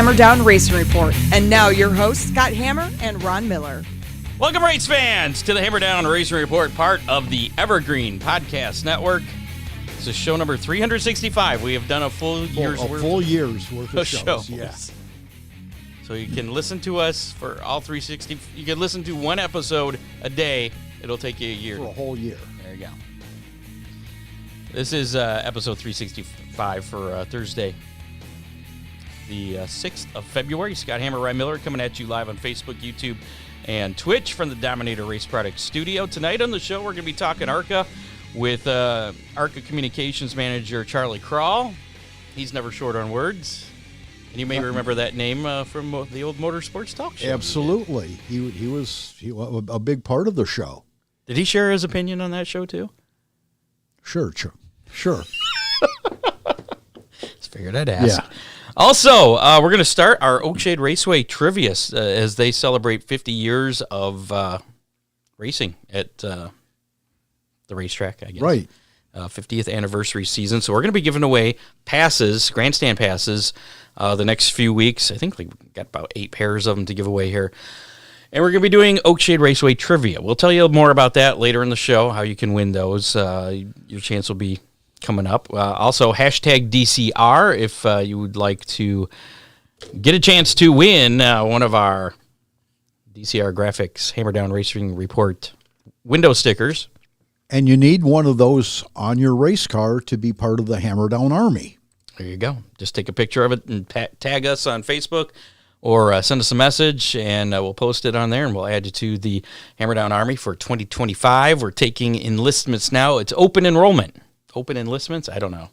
Hammer Down Racing Report. And now your hosts, Scott Hammer and Ron Miller. Welcome, race fans, to the Hammer Down Racing Report, part of the Evergreen Podcast Network. This is show number 365. We have done a full year's worth of shows. Yeah. So you can listen to us for all 360. You can listen to one episode a day. It'll take you a year. For a whole year. There you go. This is episode 365 for Thursday, the 6th of February. Scott Hammer, Ryan Miller coming at you live on Facebook, YouTube, and Twitch from the Dominator Race Products studio. Tonight on the show, we're going to be talking ARCA with ARCA Communications Manager Charlie Krall. He's never short on words. And you may remember that name from the old Motorsports Talk Show. Absolutely. He was a big part of the show. Did he share his opinion on that show, too? Sure. Just figured I'd ask. Yeah. Also, we're going to start our Oakshade Raceway trivia as they celebrate 50 years of racing at the racetrack, I guess. Right. 50th anniversary season. So we're going to be giving away passes, grandstand passes, the next few weeks. I think we got about 8 pairs of them to give away here. And we're going to be doing Oakshade Raceway trivia. We'll tell you more about that later in the show, how you can win those. Your chance will be coming up. Also, hashtag DCR if you would like to get a chance to win one of our DCR Graphics Hammer Down Racing Report window stickers. And you need one of those on your race car to be part of the Hammer Down Army. There you go. Just take a picture of it and tag us on Facebook or send us a message, and we'll post it on there, and we'll add you to the Hammer Down Army for 2025. We're taking enlistments now. It's open enrollment. Open enlistments? I don't know.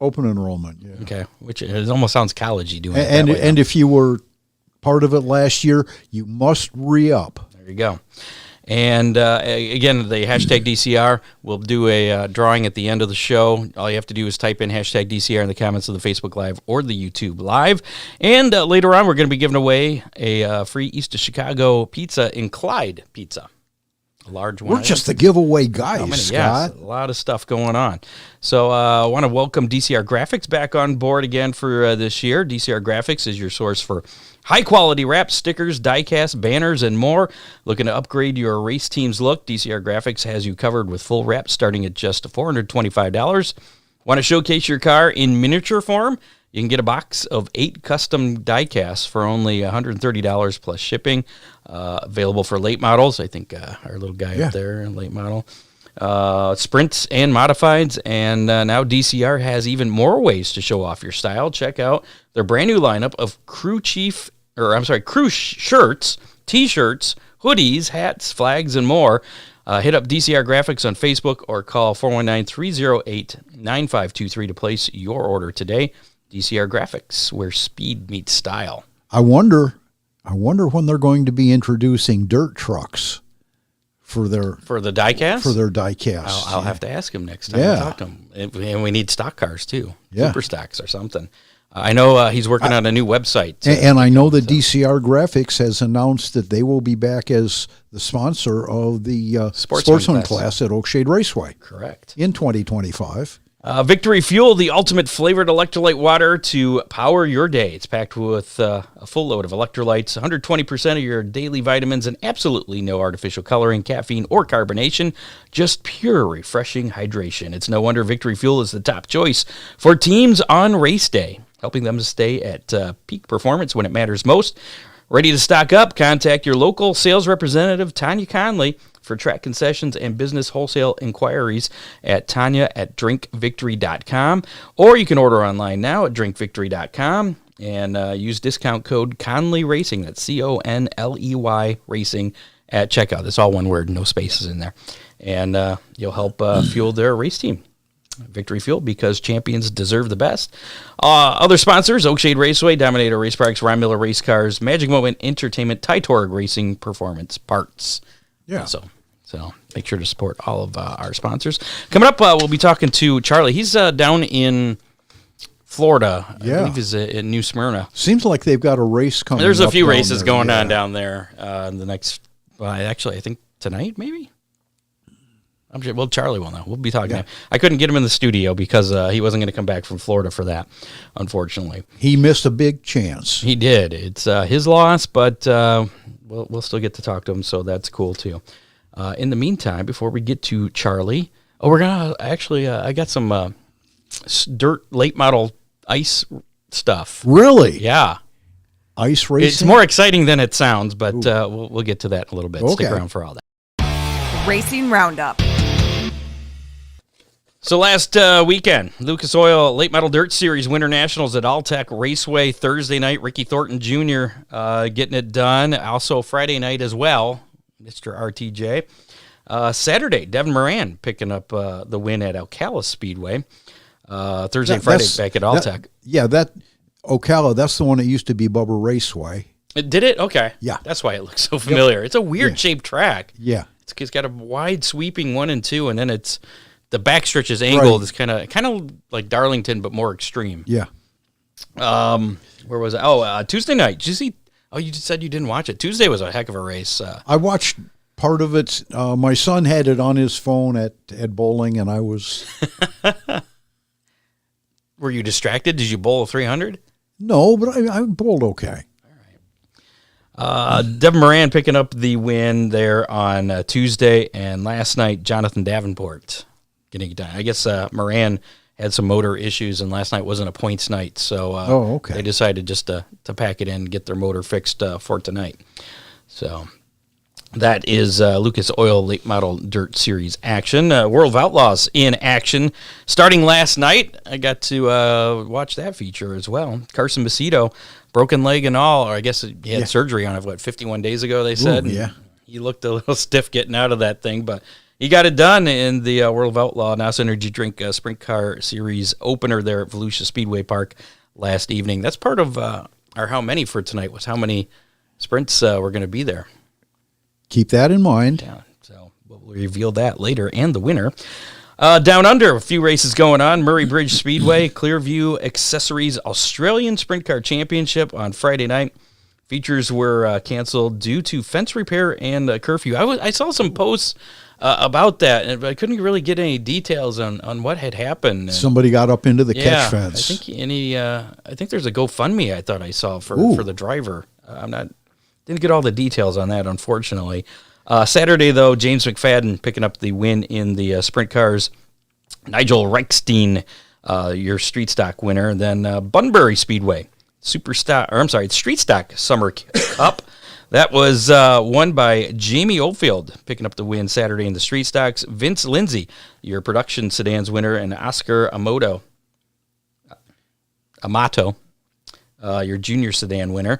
Open enrollment, yeah. Okay, which it almost sounds college-y doing it and that way. And if you were part of it last year, you must re-up. There you go. And again, the hashtag DCR, we'll do a drawing at the end of the show. All you have to do is type in hashtag DCR in the comments of the Facebook Live or the YouTube Live. And later on, we're going to be giving away a free East of Chicago pizza in Clyde Pizza. A large one. We're just the giveaway guys, Scott. Yes, a lot of stuff going on. So I want to welcome DCR Graphics back on board again for this year. DCR Graphics is your source for high-quality wraps, stickers, die-cast, banners, and more. Looking to upgrade your race team's look? DCR Graphics has you covered with full wraps starting at just $425. Want to showcase your car in miniature form? You can get a box of 8 custom die-casts for only $130 plus shipping. Available for late models. I think our little guy up there, late model. Sprints and modifieds. And now DCR has even more ways to show off your style. Check out their brand new lineup of crew shirts, T-shirts, hoodies, hats, flags, and more. Hit up DCR Graphics on Facebook or call 419-308-9523 to place your order today. DCR Graphics, where speed meets style. I wonder when they're going to be introducing dirt trucks for the diecast. For their diecast, I'll have to ask him next time I talk to him. And we need stock cars too, super stocks or something. I know he's working on a new website, and I know that DCR Graphics has announced that they will be back as the sponsor of the Sportsman class at Oakshade Raceway. Correct. In 2025. Victory Fuel, the ultimate flavored electrolyte water to power your day. It's packed with a full load of electrolytes, 120% of your daily vitamins, and absolutely no artificial coloring, caffeine, or carbonation. Just pure, refreshing hydration. It's no wonder Victory Fuel is the top choice for teams on race day, helping them to stay at peak performance when it matters most. Ready to stock up? Contact your local sales representative, Tanya Conley, for track concessions and business wholesale inquiries at Tanya@drinkvictory.com. Or you can order online now at drinkvictory.com and use discount code Conley Racing. That's CONLEY Racing at checkout. That's all one word, no spaces in there. And you'll help fuel their race team. Victory Fuel, because champions deserve the best. Other sponsors: Oakshade Raceway, Dominator Race Products, Ryan Miller Race Cars, Magic Moment Entertainment, Ty-Torg Racing Performance Parts. Yeah. So make sure to support all of our sponsors. Coming up, we'll be talking to Charlie. He's down in Florida. I believe he's in New Smyrna. Seems like they've got a race coming. There's a few races going on down there. The next, actually, I think tonight, maybe. I'm sure. Well, Charlie will know. We'll be talking to him. I couldn't get him in the studio because he wasn't going to come back from Florida for that, unfortunately. He missed a big chance. He did. It's his loss, but we'll still get to talk to him, so that's cool, too. In the meantime, before we get to Charlie, we're going to actually, I got some dirt late model ice stuff. Really? Yeah. Ice racing? It's more exciting than it sounds, but we'll get to that in a little bit. Okay. Stick around for all that. Racing Roundup. So last weekend, Lucas Oil Late Model Dirt Series Winter Nationals at Alltech Raceway Thursday night. Ricky Thornton Jr. Getting it done. Also Friday night as well, Mr. RTJ. Saturday, Devin Moran picking up the win at Ocala Speedway. Thursday and Friday back at Alltech. That Ocala, that's the one that used to be Bubba Raceway. Did it? Okay. Yeah. That's why it looks so familiar. Yep. It's a weird shaped track. Yeah. It's got a wide sweeping 1 and 2, and then it's the backstretch is angled. It's kind of like Darlington, but more extreme. Yeah. Where was it? Tuesday night. Did you see? Oh, you just said you didn't watch it. Tuesday was a heck of a race. I watched part of it. My son had it on his phone at bowling, and I was. Were you distracted? Did you bowl a 300? No, but I bowled okay. Devin Moran picking up the win there on Tuesday, and last night Jonathan Davenport getting it done. I guess Moran had some motor issues, and last night wasn't a points night, so they decided just to pack it in and get their motor fixed for tonight. So that is Lucas Oil Late Model Dirt Series action. World of Outlaws in action starting last night. I got to watch that feature as well. Carson Macedo, broken leg and all, or I guess he had surgery on it, 51 days ago, they said? Ooh, yeah. He looked a little stiff getting out of that thing, but he got it done in the World of Outlaw NOS Energy Drink Sprint Car Series opener there at Volusia Speedway Park last evening. That's part of our how many for tonight was how many sprints were going to be there. Keep that in mind. Yeah, so we'll reveal that later, and the winner. Down under, a few races going on. Murray Bridge Speedway, Clearview Accessories Australian Sprint Car Championship on Friday night. Features were canceled due to fence repair and curfew. I saw some posts about that, and I couldn't really get any details on what had happened. Somebody got up into the catch fence. I think there's a GoFundMe I thought I saw for the driver. Didn't get all the details on that, unfortunately. Saturday, though, James McFadden picking up the win in the sprint cars. Nigel Reichstein, your street stock winner. And then Bunbury Speedway, Street Stock Summer Cup. That was won by Jamie Oldfield, picking up the win Saturday in the street stocks. Vince Lindsay, your production sedans winner, and Oscar Amato, your junior sedan winner.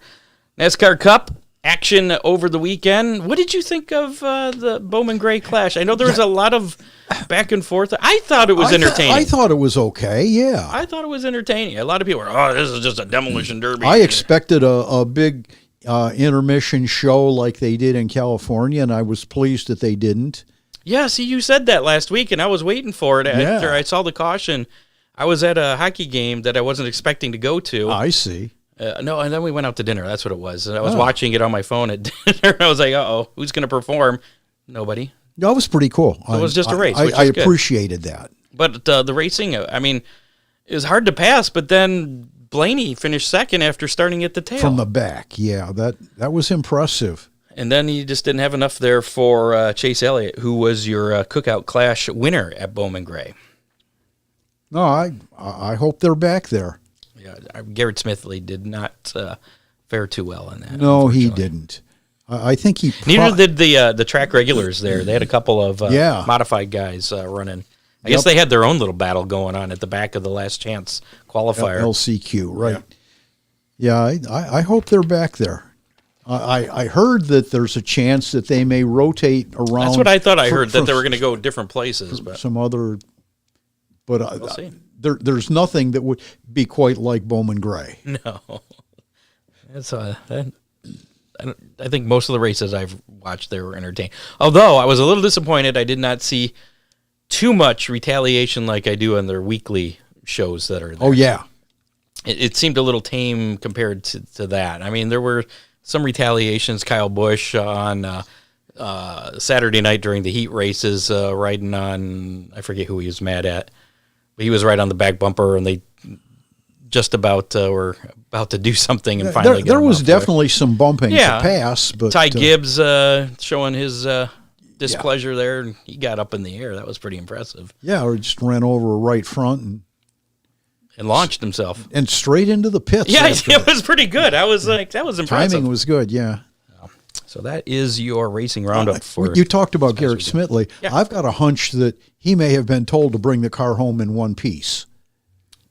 NASCAR Cup action over the weekend. What did you think of the Bowman Gray Clash? I know there was a lot of back and forth. I thought it was entertaining. I thought it was okay, yeah. I thought it was entertaining. A lot of people were, this is just a demolition derby. I expected a big intermission show like they did in California, and I was pleased that they didn't. Yeah, see, you said that last week, and I was waiting for it after I saw the caution. I was at a hockey game that I wasn't expecting to go to. I see. No, and then we went out to dinner. That's what it was. And I was watching it on my phone at dinner. I was like, who's going to perform? Nobody. No, it was pretty cool. So it was just a race. I appreciated that. But the racing, I mean, it was hard to pass, but then Blaney finished second after starting at the tail. From the back, yeah. That was impressive. And then he just didn't have enough there for Chase Elliott, who was your Cookout Clash winner at Bowman Gray. No, I hope they're back there. Yeah, Garrett Smithley did not fare too well in that. No, he didn't. I think he. Neither did the track regulars there. They had a couple of modified guys running. I guess they had their own little battle going on at the back of the last chance qualifier. LCQ, right? Yeah, I hope they're back there. I heard that there's a chance that they may rotate around. That's what I thought. I heard that they were going to go different places, but some other. But we'll see. There's nothing that would be quite like Bowman Gray. No, that's I think most of the races I've watched, they were entertaining. Although I was a little disappointed, I did not see too much retaliation like I do on their weekly shows that are there. Oh yeah, it seemed a little tame compared to that. I mean, there were some retaliations. Kyle Busch on Saturday night during the heat races, riding on, I forget who he was mad at, but he was right on the back bumper, and they just about were about to do something, and finally there was definitely some bumping to pass. But Ty Gibbs showing his displeasure there, and he got up in the air. That was pretty impressive. Yeah, or just ran over a right front and launched himself and straight into the pits. Yeah, it was pretty good. I was like, that was impressive. Timing was good. Yeah. So that is your racing roundup for. You talked about Garrett Smitley. Yeah. I've got a hunch that he may have been told to bring the car home in one piece.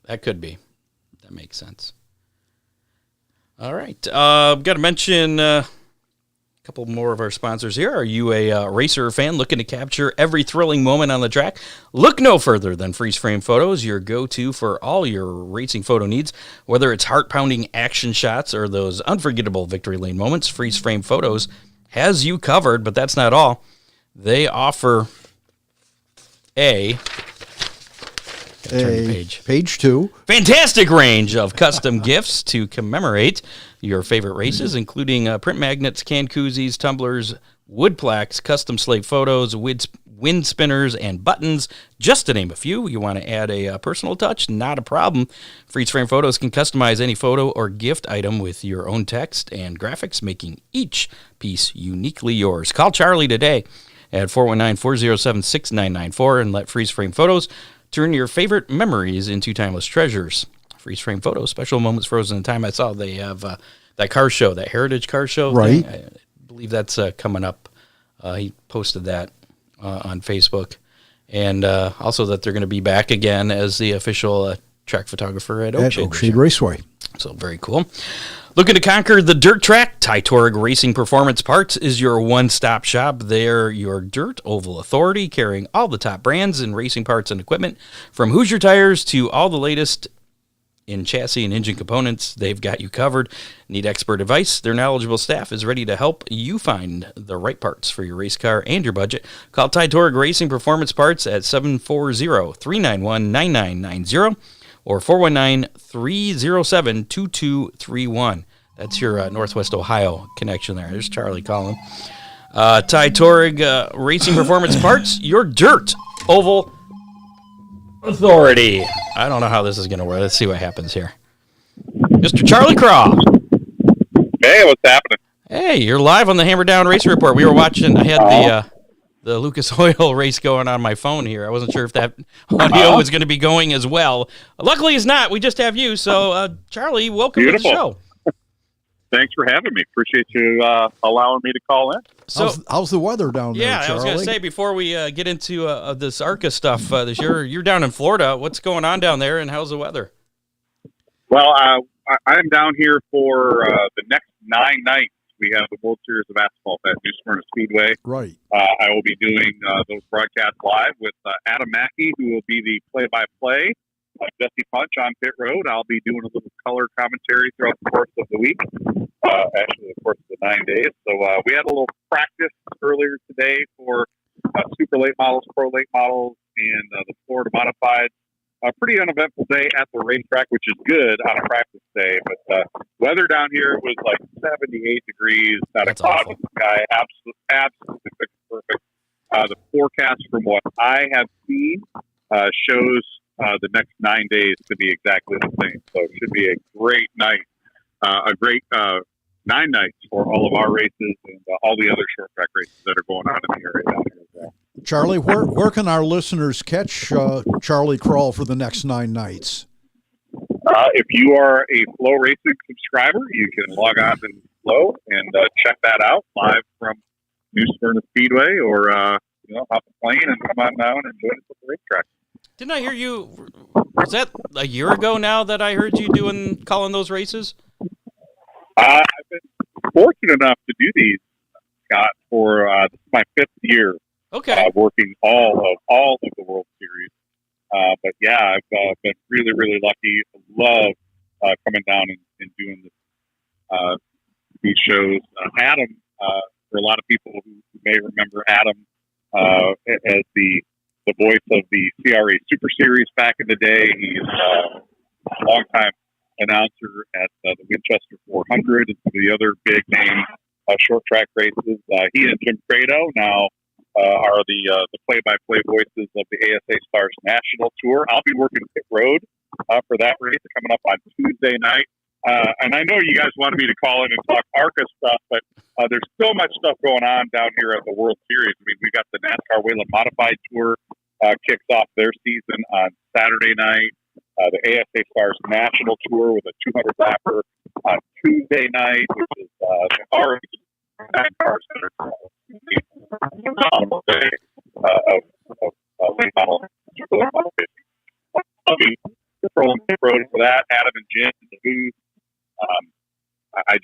That could be. That makes sense. All right. Got to mention a couple more of our sponsors here. Are you a racer fan looking to capture every thrilling moment on the track? Look no further than Freeze Frame Photos, your go-to for all your racing photo needs. Whether it's heart-pounding action shots or those unforgettable victory lane moments, Freeze Frame Photos has you covered, but that's not all. They offer page 2. Fantastic range of custom gifts to commemorate your favorite races, including print magnets, can koozies, tumblers, wood plaques, custom slate photos, wind spinners, and buttons, just to name a few. You want to add a personal touch? Not a problem. Freeze Frame Photos can customize any photo or gift item with your own text and graphics, making each piece uniquely yours. Call Charlie today at 419-407-6994 and let Freeze Frame Photos turn your favorite memories into timeless treasures. Freeze Frame Photos, special moments frozen in time. I saw they have that car show, that Heritage car show. Right. I believe that's coming up. He posted that on Facebook. And also that they're going to be back again as the official track photographer at Oakshade Raceway. So very cool. Looking to conquer the dirt track? Tytorg Racing Performance Parts is your one-stop shop. They're your dirt oval authority, carrying all the top brands in racing parts and equipment. From Hoosier tires to all the latest in chassis and engine components, they've got you covered. Need expert advice? Their knowledgeable staff is ready to help you find the right parts for your race car and your budget. Call Tytorg Racing Performance Parts at 740-391-9990 or 419-307-2231. That's your Northwest Ohio connection there. There's Charlie calling. Tytorg Racing Performance Parts, your dirt oval authority. I don't know how this is going to work. Let's see what happens here. Mr. Charlie Krall. Hey, what's happening? Hey, you're live on the Hammer Down Race Report. We were watching. I had the Lucas Oil race going on my phone here. I wasn't sure if that audio was going to be going as well. Luckily, it's not. We just have you. So, Charlie, welcome Beautiful. to the show. Thanks for having me. Appreciate you allowing me to call in. So, how's the weather down there, Charlie? I was going to say, before we get into this ARCA stuff this year, you're down in Florida. What's going on down there, and how's the weather? Well, I'm down here for the next 9 nights. We have the World Series of Asphalt at New Smyrna Speedway. Right. I will be doing those broadcasts live with Adam Mackey, who will be the play-by-play. Jesse Punch on pit road. I'll be doing a little color commentary throughout the course of the week, actually the course of the 9 days. So we had a little practice earlier today for super late models, pro late models, and the Florida Modified. A pretty uneventful day at the racetrack, which is good on a practice day. But weather down here was like 78 degrees, not a cloud in the sky, absolutely perfect. The forecast from what I have seen shows the next 9 days to be exactly the same. So it should be a great night, a great 9 nights for all of our races and all the other short track races that are going on in the area down here as well. Charlie, where can our listeners catch Charlie Krall for the next 9 nights? If you are a Flow Racing subscriber, you can log on to Flow and check that out live from New Smyrna Speedway, or hop a plane and come on down and join us at the racetrack. Didn't I hear you? Was that a year ago now that I heard you calling those races? I've been fortunate enough to do these, Scott, for this is my 5th year. Okay. Working all of the World Series. But yeah, I've been really, really lucky. Love coming down and doing this, these shows. Adam, for a lot of people who may remember Adam as the voice of the CRA Super Series back in the day. He's a longtime announcer at the Winchester 400 and some of the other big names short track races. He and Jim Credo now are the play-by-play voices of the ASA Stars National Tour. I'll be working pit road for that race coming up on Tuesday night. And I know you guys wanted me to call in and talk ARCA stuff, but there's so much stuff going on down here at the World Series. I mean, we got the NASCAR Whelen Modified Tour kicks off their season on Saturday night. The ASA Stars National Tour with a 200 lapper on Tuesday night, which is already NASCAR phenomenal day of late model. I'll be controlling the road for that. Adam and Jim in the booth. I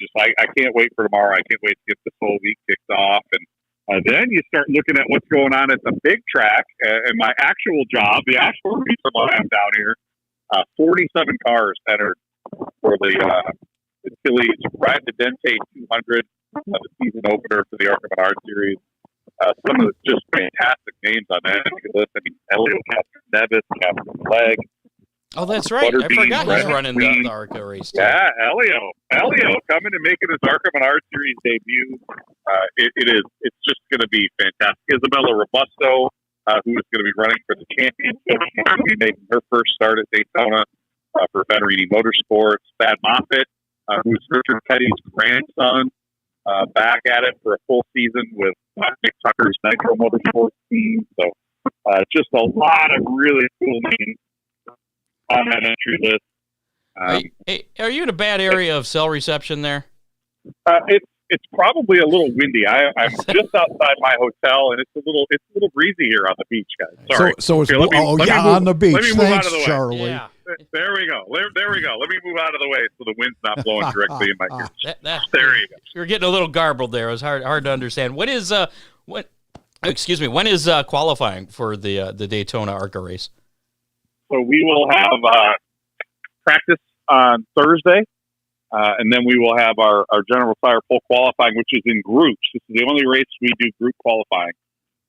can't wait for tomorrow. I can't wait to get this whole week kicked off, and then you start looking at what's going on at the big track. And my actual job, the actual reason why I'm down here, 47 cars entered for the Achilles Ride the Dente 200, the season opener for the ARCA Menards Series. Some of the just fantastic names on that list. I mean, Elio Castroneves, Captain Leg. Oh, that's right. I forgot he's running the ARCA race too. Yeah, Elio coming and making his ARCA Menards Series debut. It's just going to be fantastic. Isabella Robusto, who is going to be running for the championship, she's going to be making her first start at Daytona for Veterini Motorsports. Thad Moffitt, who is Richard Petty's grandson, back at it for a full season with Nick Tucker's Nitro Motorsports team. So just a lot of really cool names on that entry list. Are you in a bad area of cell reception there? It's probably a little windy. I'm just outside my hotel, and it's a little breezy here on the beach, guys. Sorry. So it's on the beach. Let me move Thanks, out of the way. Charlie. Yeah. There we go. There we go. Let me move out of the way so the wind's not blowing directly in my ears. There you go. You're getting a little garbled there. It was hard to understand. When is qualifying for the Daytona ARCA race? So we will have practice on Thursday, and then we will have our General Tire full qualifying, which is in groups. This is the only race we do group qualifying.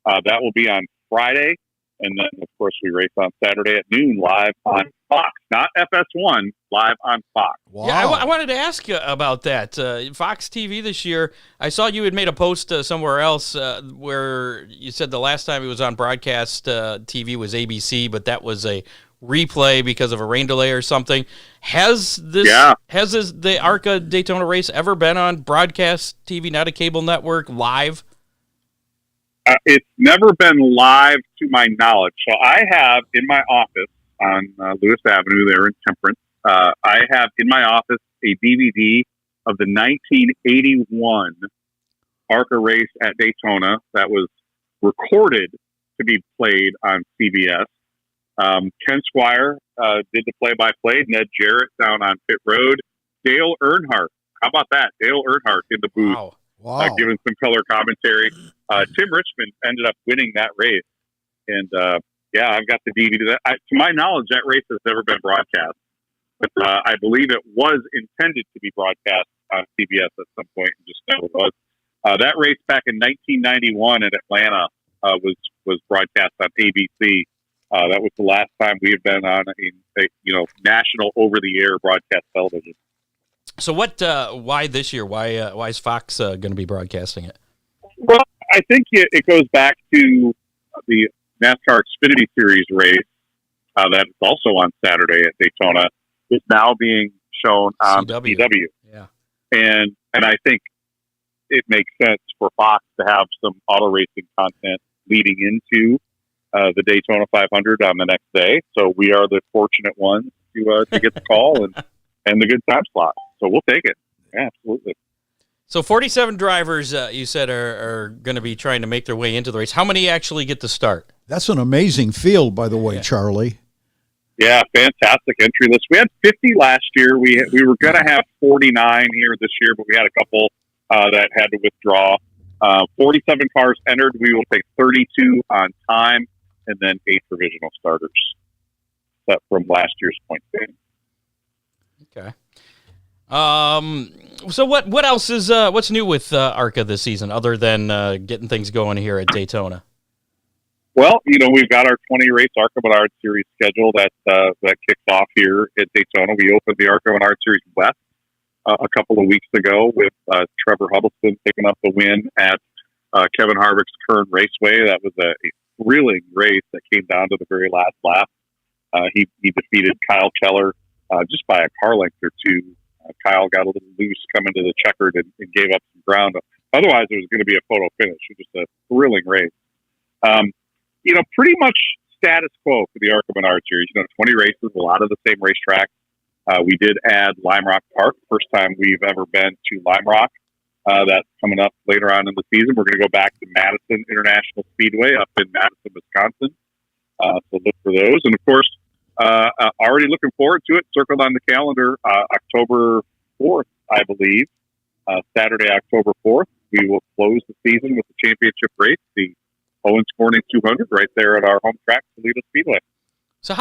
That will be on Friday, and then, of course, we race on Saturday at noon live on Fox. Not FS1, live on Fox. Wow. Yeah, I wanted to ask you about that. Fox TV this year, I saw you had made a post somewhere else where you said the last time it was on broadcast TV was ABC, but that was a replay because of a rain delay or something. Has the ARCA Daytona race ever been on broadcast TV, not a cable network, live? It's never been live to my knowledge. So I have in my office on Lewis Avenue there in Temperance, I have in my office a DVD of the 1981 ARCA race at Daytona that was recorded to be played on CBS. Ken Squire did the play-by-play. Ned Jarrett down on pit road. Dale Earnhardt. How about that? Dale Earnhardt in the booth. Wow. Giving some color commentary. Tim Richmond ended up winning that race. And, I've got the DVD. To my knowledge, that race has never been broadcast. But I believe it was intended to be broadcast on CBS at some point and just never was. That race back in 1991 in Atlanta was broadcast on ABC. That was the last time we had been on a national over-the-air broadcast television. So why this year? Why is Fox going to be broadcasting it? Well, I think it goes back to the NASCAR Xfinity Series race that is also on Saturday at Daytona. Is now being shown on CW. Yeah, and I think it makes sense for Fox to have some auto racing content leading into the Daytona 500 on the next day. So we are the fortunate ones to get the call and the good time slot. So we'll take it. Yeah, absolutely. So 47 drivers, you said, are going to be trying to make their way into the race. How many actually get to start? That's an amazing field, by the way, Charlie. Yeah, fantastic entry list. We had 50 last year. We were going to have 49 here this year, but we had a couple that had to withdraw. 47 cars entered. We will take 32 on time and then 8 provisional starters set from last year's point game. Okay. So what else is what's new with ARCA this season other than getting things going here at Daytona? Well, we've got our 20-race ARCA Menards Series schedule that kicks off here at Daytona. We opened the ARCA Menards Series West a couple of weeks ago with Trevor Huddleston picking up the win at Kevin Harvick's Kern Raceway. That was a thrilling race that came down to the very last lap. He defeated Kyle Keller just by a car length or two. Kyle got a little loose coming to the checkered and gave up some ground. Otherwise, it was going to be a photo finish. It was just a thrilling race. Pretty much status quo for the ARCA Menards Series. 20 races, a lot of the same racetracks. We did add Lime Rock Park, first time we've ever been to Lime Rock. That's coming up later on in the season. We're going to go back to Madison International Speedway up in Madison, Wisconsin. So look for those. And, of course, already looking forward to it. Circled on the calendar, October 4th, I believe. Saturday, October 4th, we will close the season with the championship race, the Owens Corning 200, right there at our home track, Toledo Speedway. So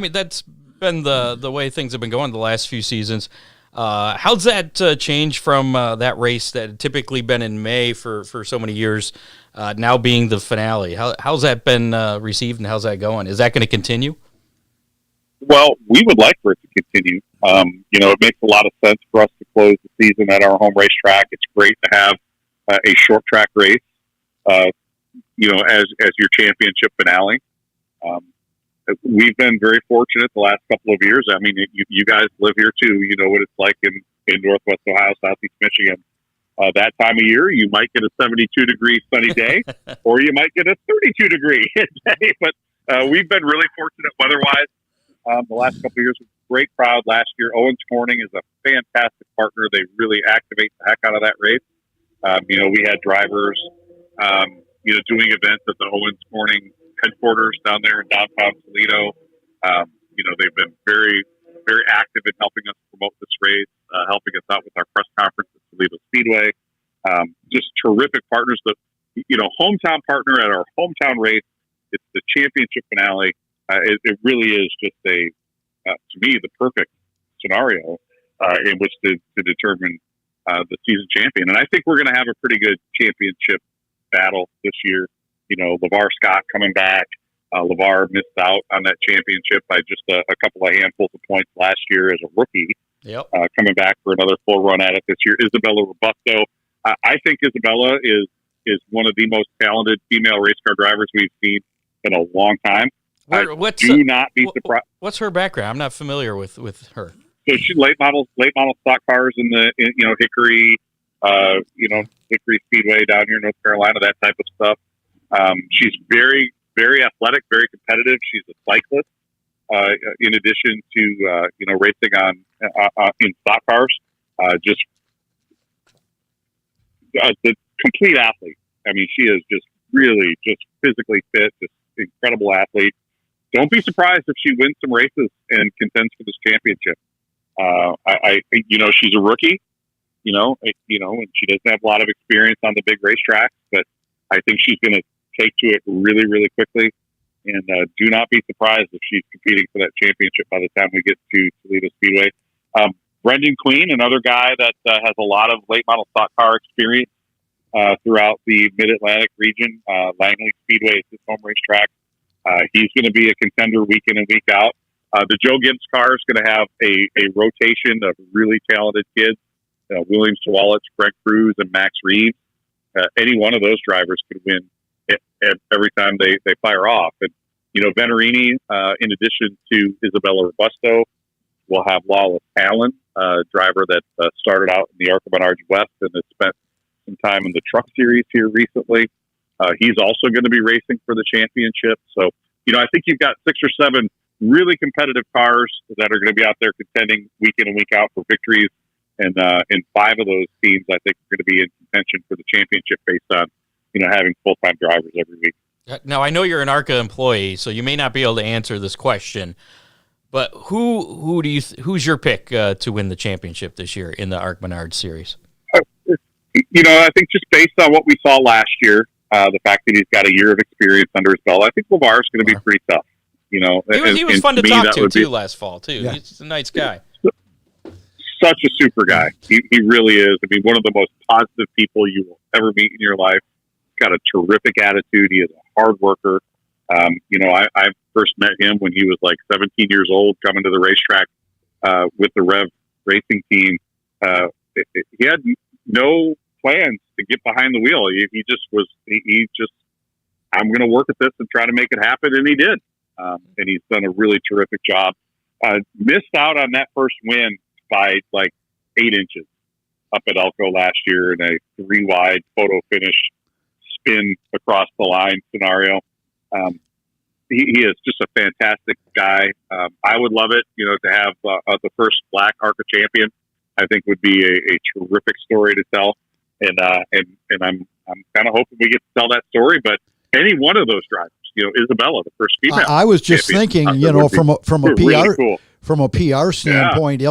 that's been the way things have been going the last few seasons. How's that change from that race that had typically been in May for so many years, now being the finale? How's that been received, and how's that going? Is that going to continue? Well, we would like for it to continue. It makes a lot of sense for us to close the season at our home racetrack. It's great to have a short track race, as your championship finale. We've been very fortunate the last couple of years. I mean, you guys live here too. You know what it's like in Northwest Ohio, Southeast Michigan. That time of year, you might get a 72-degree sunny day, or you might get a 32-degree day. But we've been really fortunate weather-wise. The last couple of years, great crowd last year. Owens Corning is a fantastic partner. They really activate the heck out of that race. We had drivers, doing events at the Owens Corning headquarters down there in downtown Toledo. They've been very, very active in helping us promote this race, helping us out with our press conference at Toledo Speedway. Just terrific partners. Hometown partner at our hometown race. It's the championship finale. It really is just to me, the perfect scenario in which to determine the season champion. And I think we're going to have a pretty good championship battle this year. LeVar Scott coming back. LeVar missed out on that championship by just a couple of handfuls of points last year as a rookie. Yep. Coming back for another full run at it this year. Isabella Robusto. I think Isabella is one of the most talented female race car drivers we've seen in a long time. Do not be surprised. What's her background? I'm not familiar with her. So she's late model stock cars in Hickory, Hickory Speedway down here in North Carolina, that type of stuff. She's very, very athletic, very competitive. She's a cyclist, in addition to racing on in stock cars. Just the complete athlete. I mean, she is just really just physically fit, just incredible athlete. Don't be surprised if she wins some races and contends for this championship. She's a rookie, and she doesn't have a lot of experience on the big racetracks, but I think she's going to take to it really, really quickly. And do not be surprised if she's competing for that championship by the time we get to Toledo Speedway. Brendan Queen, another guy that has a lot of late model stock car experience throughout the Mid-Atlantic region. Langley Speedway is his home racetrack. He's going to be a contender week in and week out. The Joe Gibbs car is going to have a rotation of really talented kids. William Swalich, Brent Cruz, and Max Reeves. Any one of those drivers could win every time they fire off. And, Venerini, in addition to Isabella Robusto, will have Lawless Allen, a driver that started out in the ARCA Menards West and has spent some time in the Truck Series here recently. He's also going to be racing for the championship. So, I think you've got 6 or 7 really competitive cars that are going to be out there contending week in and week out for victories. And 5 of those teams, I think, are going to be in contention for the championship based on, having full-time drivers every week. Now, I know you're an ARCA employee, so you may not be able to answer this question, but who's your pick to win the championship this year in the ARCA Menards Series? I think just based on what we saw last year, the fact that he's got a year of experience under his belt, I think LeVar is going to be pretty tough. He was fun to talk to too last fall too. Yeah. He's a nice guy. Such a super guy. He really is. I mean, one of the most positive people you will ever meet in your life. He's got a terrific attitude. He is a hard worker. I first met him when he was like 17 years old, coming to the racetrack with the Rev racing team he had no plans to get behind the wheel. He just was. He just, I'm going to work at this and try to make it happen, and he did. And he's done a really terrific job. Missed out on that first win by like 8 inches up at Elko last year in a 3-wide photo finish spin across the line scenario. He is just a fantastic guy. I would love it, to have the first black ARCA champion. I think would be a terrific story to tell, and I'm kind of hoping we get to tell that story. But any one of those drivers, Isabella, the first female. I was just thinking, from a PR really cool. From a PR standpoint,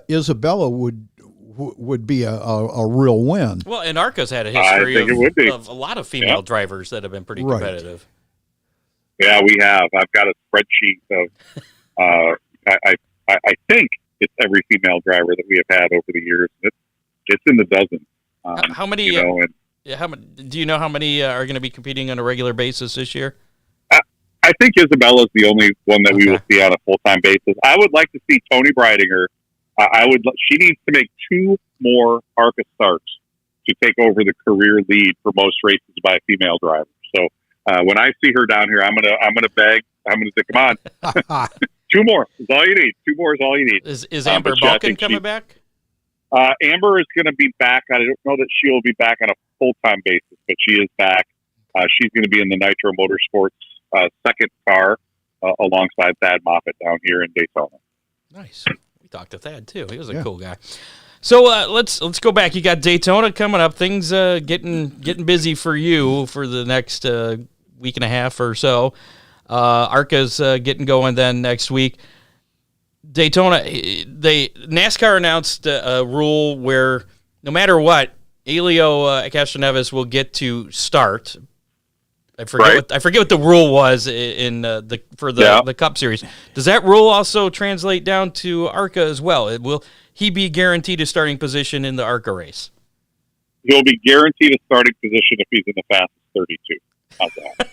Isabella would be a real win. Well, and ARCA's had a history of a lot of female drivers that have been pretty competitive. Yeah, we have. I've got a spreadsheet of, I think it's every female driver that we have had over the years. It's in the dozens. How many? Do you know how many are going to be competing on a regular basis this year? I think Isabella's the only one that we will see on a full-time basis. I would like to see Tony Breidinger. She needs to make 2 more ARCA starts to take over the career lead for most races by a female driver. So when I see her down here, I'm gonna beg. I'm gonna say, come on, 2 more is all you need. 2 more is all you need. Is Amber Balkan coming back? Amber is going to be back. I don't know that she will be back on a full-time basis, but she is back. She's going to be in the Nitro Motorsports second car alongside Thad Moffitt down here in Daytona. Nice. We talked to Thad too. He was a cool guy. So let's go back. You got Daytona coming up. Things getting busy for you for the next week and a half or so. ARCA's getting going then next week. Daytona, NASCAR announced a rule where no matter what, Elio Castroneves will get to start. I forget what the rule was in the Cup Series. Does that rule also translate down to ARCA as well? Will he be guaranteed a starting position in the ARCA race? He'll be guaranteed a starting position if he's in the fastest 32. How's that?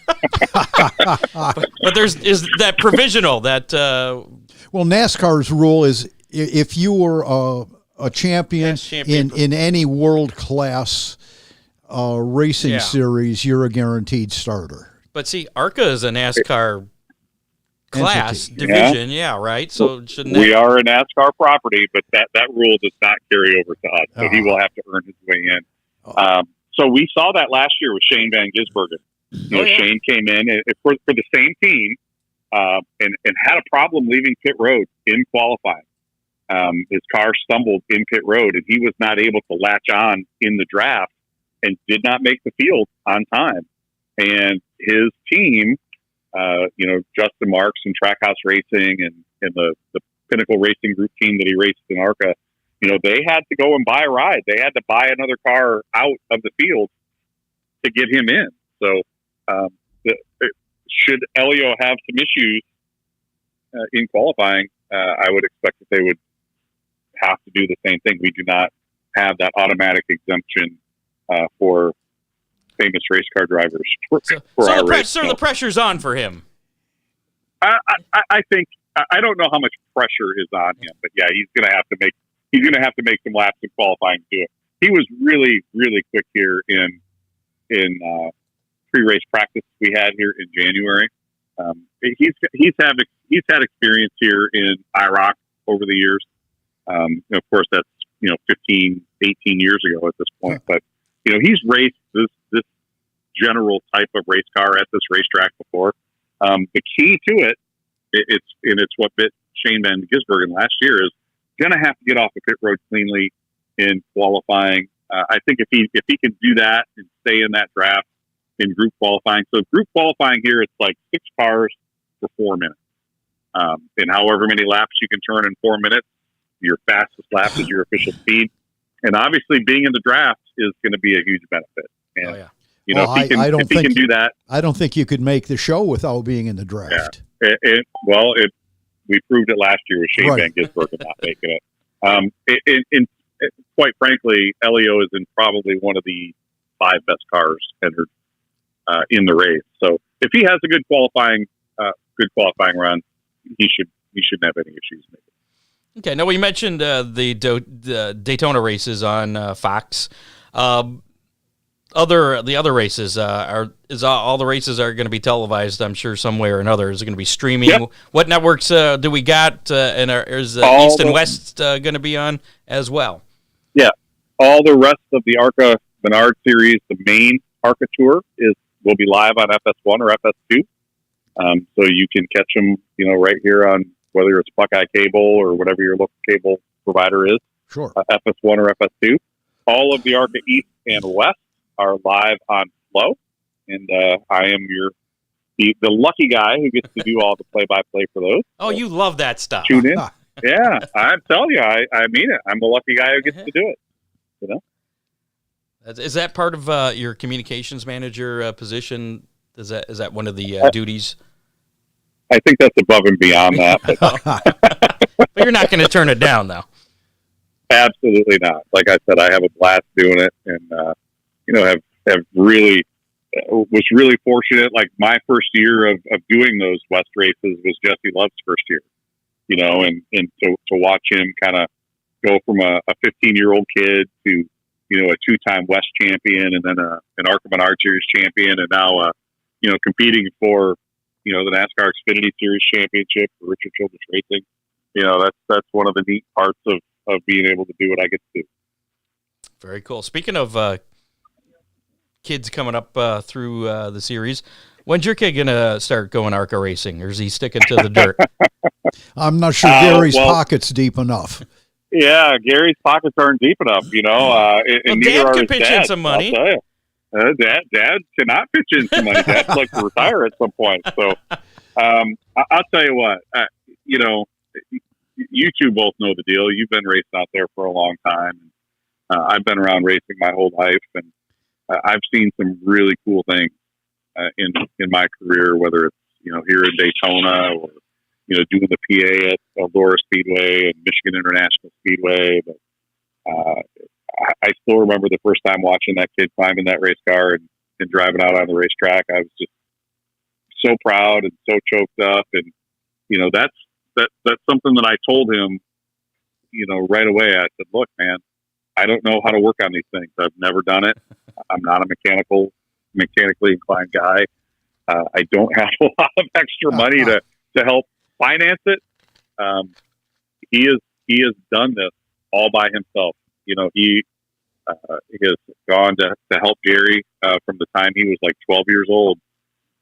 but is that provisional that. Well, NASCAR's rule is if you were a champion in any world class racing series, you're a guaranteed starter. But see, ARCA is a NASCAR class division, right? So shouldn't we are a NASCAR property, but that rule does not carry over to us. So he will have to earn his way in. So we saw that last year with Shane Van Gisbergen. Shane came in for the same team. And had a problem leaving pit road in qualifying. His car stumbled in pit road, and he was not able to latch on in the draft and did not make the field on time. And his team, Justin Marks and Trackhouse Racing and the Pinnacle Racing Group team that he raced in ARCA, they had to go and buy a ride. They had to buy another car out of the field to get him in. So, should Elio have some issues in qualifying, I would expect that they would have to do the same thing. We do not have that automatic exemption for famous race car drivers. So the pressure's on for him. I think I don't know how much pressure is on him, but he's going to have to make some laps in qualifying to do it. He was really, really quick here in pre-race practice we had here in January. He's had experience here in IROC over the years. Of course, that's 15, 18 years ago at this point. But he's raced this general type of race car at this racetrack before. The key to it's what bit Shane Van Gisbergen last year is going to have to get off the pit road cleanly in qualifying. I think if he can do that and stay in that draft in group qualifying. So group qualifying here, it's like 6 cars for 4 minutes. And however many laps you can turn in 4 minutes, your fastest lap is your official speed. And obviously being in the draft is going to be a huge benefit. And, if he can do that. I don't think you could make the show without being in the draft. Yeah. We proved it last year with Shane Van Gisbergen not making it. Quite frankly, Elio is in probably one of the 5 best cars entered in the race. So if he has a good qualifying run, he shouldn't have any issues making it. Okay, now we mentioned the Daytona races on Fox. The other races all the races are going to be televised, I'm sure, some way or another. Is it going to be streaming? Yep. What networks do we got? And is East and West going to be on as well? Yeah, all the rest of the ARCA Menards Series, the main ARCA Tour, will be live on FS1 or FS2. So you can catch them, right here on whether it's Buckeye Cable or whatever your local cable provider is. Sure. FS1 or FS2. All of the ARCA East and West are live on Flow, and I am the lucky guy who gets to do all the play-by-play for those. Oh, you love that stuff. Tune in. Yeah, I'm telling you, I mean it. I'm the lucky guy who gets to do it. Is that part of your communications manager position? Is that one of the duties? I think that's above and beyond that. But you're not going to turn it down, though. Absolutely not. Like I said, I have a blast doing it, and have really was really fortunate. Like my first year of doing those West races was Jesse Love's first year. And to watch him kind of go from a 15-year-old kid to a two-time West champion, and then an ARCA Menards Series champion, and now competing for the NASCAR Xfinity Series championship for Richard Childress Racing. That's one of the neat parts of being able to do what I get to do. Very cool. Speaking of kids coming up through the series, when's your kid gonna start going ARCA racing, or is he sticking to the dirt? I'm not sure Gary's pocket's deep enough. Yeah, Gary's pockets aren't deep enough, and Dad can pitch in some money. I'll tell you. Dad cannot pitch in some money. Dad's like to retire at some point. So, I'll tell you what, you two both know the deal. You've been racing out there for a long time. I've been around racing my whole life, and I've seen some really cool things in my career, whether it's here in Daytona or doing the PA at Eldora Speedway and Michigan International Speedway. But I still remember the first time watching that kid climbing that race car and driving out on the racetrack. I was just so proud and so choked up, and that's something that I told him right away. I said, look, man, I don't know how to work on these things. I've never done it. I'm not a mechanically inclined guy. I don't have a lot of extra money to help finance it. He has done this all by himself. He has gone to help Gary from the time he was like 12 years old,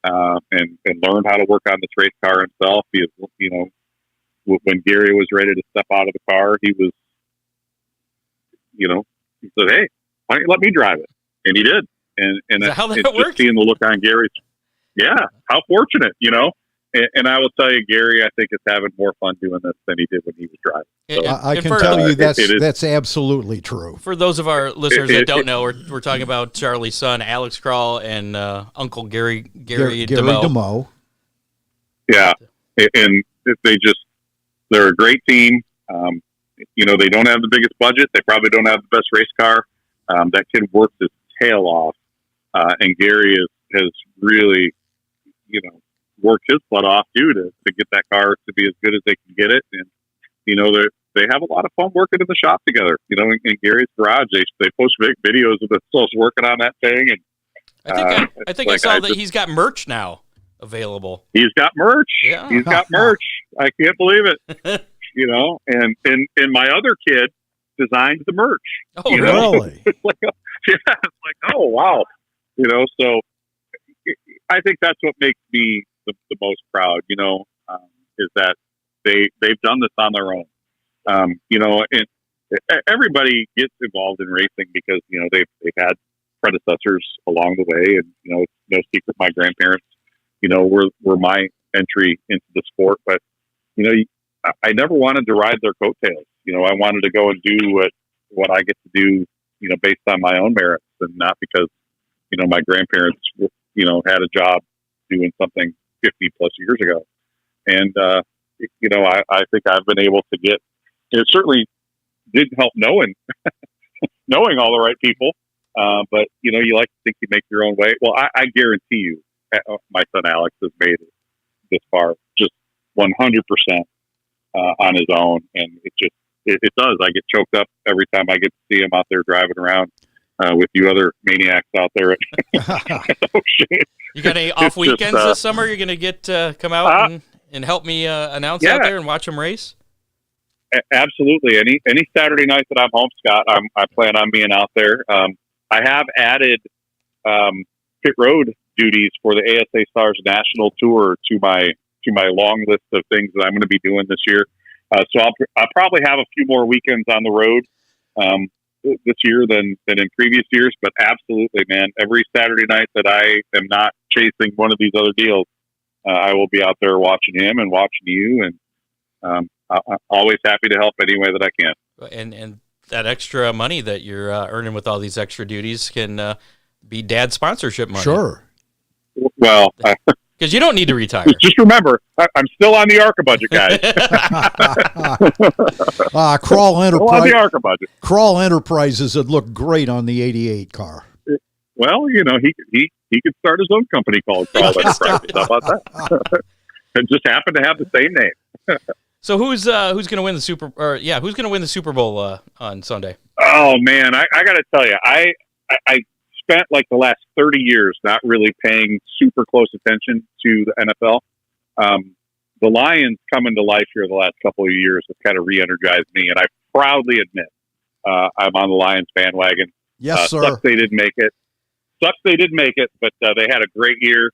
and learned how to work on this race car himself. He is, when Gary was ready to step out of the car, he was, he said, "Hey, why don't you let me drive it?" And he did. And how that it's worked? just seeing the look on Gary's. Yeah, how fortunate, And I will tell you, Gary, I think is having more fun doing this than he did when he was driving. So, I can tell you that's absolutely true. For those of our listeners that don't know, we're talking about Charlie's son, Alex Krall, and Uncle Gary DeMoe. Yeah, and they're a great team. They don't have the biggest budget. They probably don't have the best race car. That kid works his tail off, and Gary has really, worked his butt off too to get that car to be as good as they can get it. And they have a lot of fun working in the shop together. In Gary's garage, they post big videos of themselves working on that thing. And I think I saw that he's got merch now available. He's got merch. Yeah. He's got merch. I can't believe it. And my other kid designed the merch. Oh, really? It's like, oh wow. So I think that's what makes me the most proud, is that they've done this on their own. And everybody gets involved in racing because, they've had predecessors along the way. And, it's no secret my grandparents, were my entry into the sport. But, I never wanted to ride their coattails. I wanted to go and do what I get to do, based on my own merits, and not because, my grandparents, had a job doing something 50 plus years ago. And, I think I've been able to get, it certainly didn't help knowing all the right people. But, you like to think you make your own way. Well, I guarantee you, my son Alex has made it this far, just 100%, on his own, and it does. I get choked up every time I get to see him out there driving around with you other maniacs out there. You got any off weekends this summer? You're going to get come out and help me announce out there and watch him race? Absolutely. Any Saturday night that I'm home, Scott, I plan on being out there. I have added pit road duties for the ASA Stars National Tour to my long list of things that I'm going to be doing this year. So I'll probably have a few more weekends on the road this year than in previous years. But absolutely, man, every Saturday night that I am not chasing one of these other deals, I will be out there watching him and watching you, and I'm always happy to help any way that I can. And that extra money that you're earning with all these extra duties can be dad sponsorship money. Sure. Well, because you don't need to retire. Just remember, I'm still on the ARCA budget, guys. Krall on the ARCA budget. Krall Enterprises would look great on the '88 car. Well, he could start his own company called Krall Enterprises. How about that? It just happened to have the same name. So who's going to win the Super Bowl on Sunday? Oh man, I got to tell you, I spent like the last 30 years not really paying super close attention to the NFL. The Lions coming to life here the last couple of years have kind of re-energized me, and I proudly admit I'm on the Lions bandwagon. Yes, sir. Sucks they didn't make it. But they had a great year.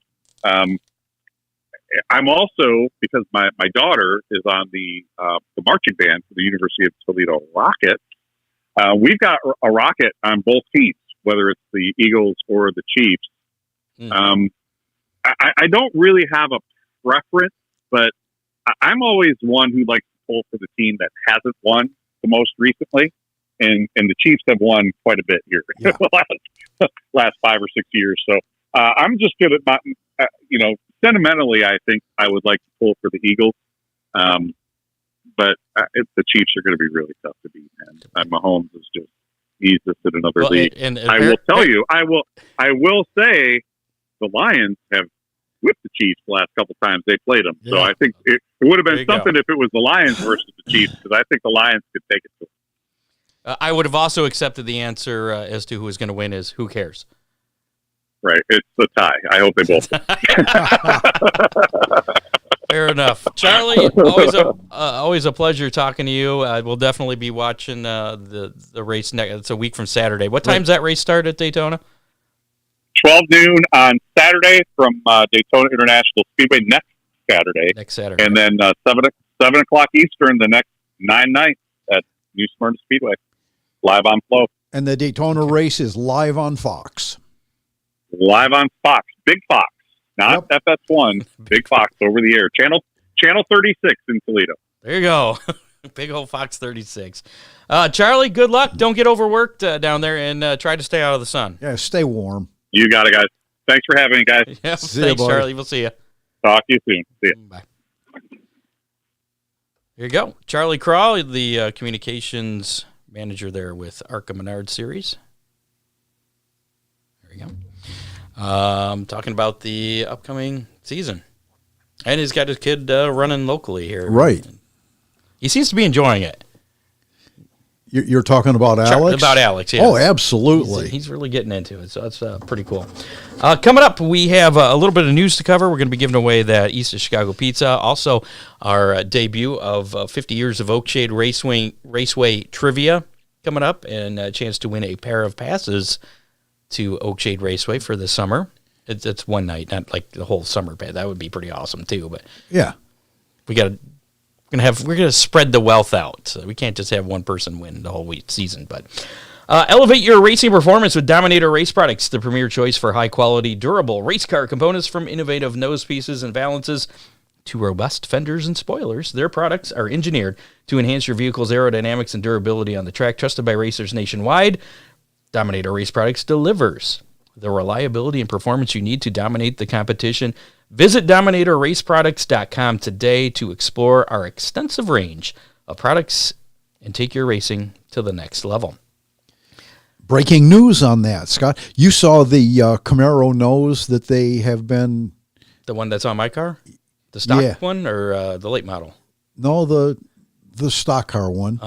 I'm also, because my daughter is on the marching band for the University of Toledo Rockets. We've got a Rocket on both teams, whether it's the Eagles or the Chiefs. I don't really have a preference, but I'm always one who likes to pull for the team that hasn't won the most recently, and the Chiefs have won quite a bit here in the last 5 or 6 years. So I'm just good at my, sentimentally, I think I would like to pull for the Eagles, but the Chiefs are going to be really tough to beat. And Mahomes is he's just in another league. And I will tell you, I will say the Lions have whipped the Chiefs the last couple times they played them. Yeah. So I think it would have been something if it was the Lions versus the Chiefs, because I think the Lions could take it to them. I would have also accepted the answer as to who is going to win is who cares. Right. It's a tie. I hope they both. Fair enough. Charlie, always a pleasure talking to you. We'll definitely be watching the race next. It's a week from Saturday. What time's that race start at Daytona? 12 noon on Saturday from Daytona International Speedway next Saturday. And then 7 o'clock Eastern the next 9 nights at New Smyrna Speedway, live on Flow. And the Daytona race is live on Fox. Live on Fox, Big Fox, not FS1, Big Fox over the air. Channel 36 in Toledo. There you go. Big old Fox 36. Charlie, good luck. Don't get overworked down there, and try to stay out of the sun. Yeah, stay warm. You got it, guys. Thanks for having me, guys. Yeah, thanks, Charlie. We'll see you. Talk to you soon. See you. Bye. Here you go. Charlie Krall, the communications manager there with ARCA Menards Series. There you go. Talking about the upcoming season. And he's got his kid running locally here. Right. He seems to be enjoying it. You're talking about Alex? About Alex, yeah. Oh, absolutely. He's really getting into it, so that's pretty cool. Coming up, we have a little bit of news to cover. We're going to be giving away that East of Chicago pizza. Also, our debut of 50 years of Oakshade Raceway trivia coming up, and a chance to win a pair of passes to Oakshade Raceway for the summer. It's one night, not like the whole summer pass. That would be pretty awesome too. But yeah, we're gonna spread the wealth out. So we can't just have one person win the whole season. But elevate your racing performance with Dominator Race Products, the premier choice for high quality, durable race car components, from innovative nose pieces and valances to robust fenders and spoilers. Their products are engineered to enhance your vehicle's aerodynamics and durability on the track. Trusted by racers nationwide, Dominator Race Products delivers the reliability and performance you need to dominate the competition. Visit DominatorRaceProducts.com today to explore our extensive range of products and take your racing to the next level. Breaking news on that, Scott. You saw the Camaro nose that they have been... The one that's on my car? The stock one or the late model? No, the stock car one.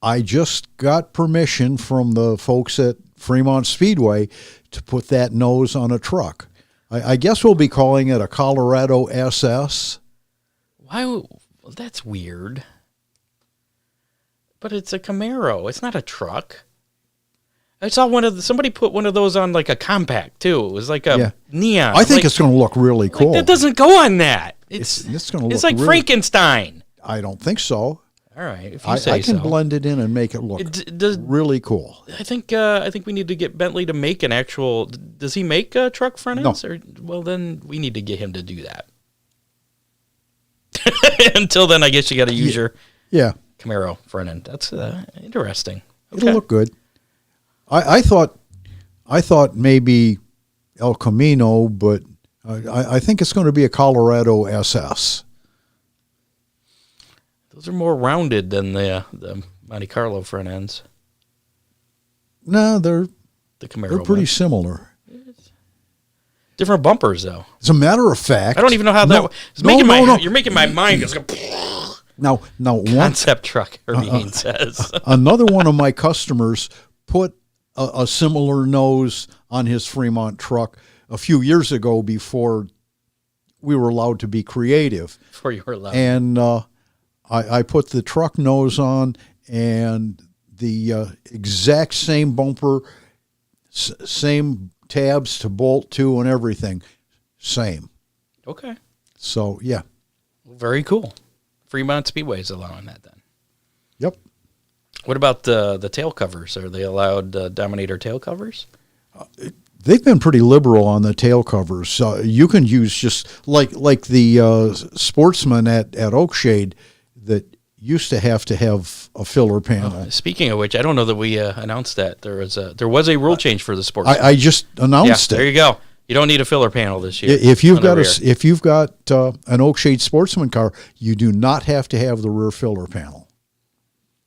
I just got permission from the folks at Fremont Speedway to put that nose on a truck. I guess we'll be calling it a Colorado SS. Why? Well, that's weird. But it's a Camaro. It's not a truck. I saw somebody put one of those on like a compact too. It was like a neon. I think it's going to look really cool. That doesn't go on that. It's going to look. It's like Frankenstein. I don't think so. All right, if you say I can so. blend it in and make it look really cool. I think we need to get Bentley to make an actual. Does he make truck front ends? No. Well, then we need to get him to do that. Until then, I guess you got to use your Camaro front end. That's interesting. Okay. It'll look good. I thought maybe El Camino, but I think it's going to be a Colorado SS. Those are more rounded than the Monte Carlo front ends. No, they're pretty similar. Different bumpers, though. As a matter of fact, I don't even know how you're making my mind just go. Now, Concept truck, Irvine says. Another one of my customers put a similar nose on his Fremont truck a few years ago before we were allowed to be creative. Before you were allowed. And I put the truck nose on and the exact same bumper, same tabs to bolt to and everything. Same. Okay. So, yeah. Very cool. Fremont Speedway is allowing that then. Yep. What about the tail covers? Are they allowed Dominator tail covers? They've been pretty liberal on the tail covers. You can use just like the Sportsman at Oakshade that used to have a filler panel. Speaking of which, I don't know that we announced that there was a rule change for the Sportsman. I just announced it. There you go. You don't need a filler panel this year. If you've got an Oakshade Sportsman car, you do not have to have the rear filler panel.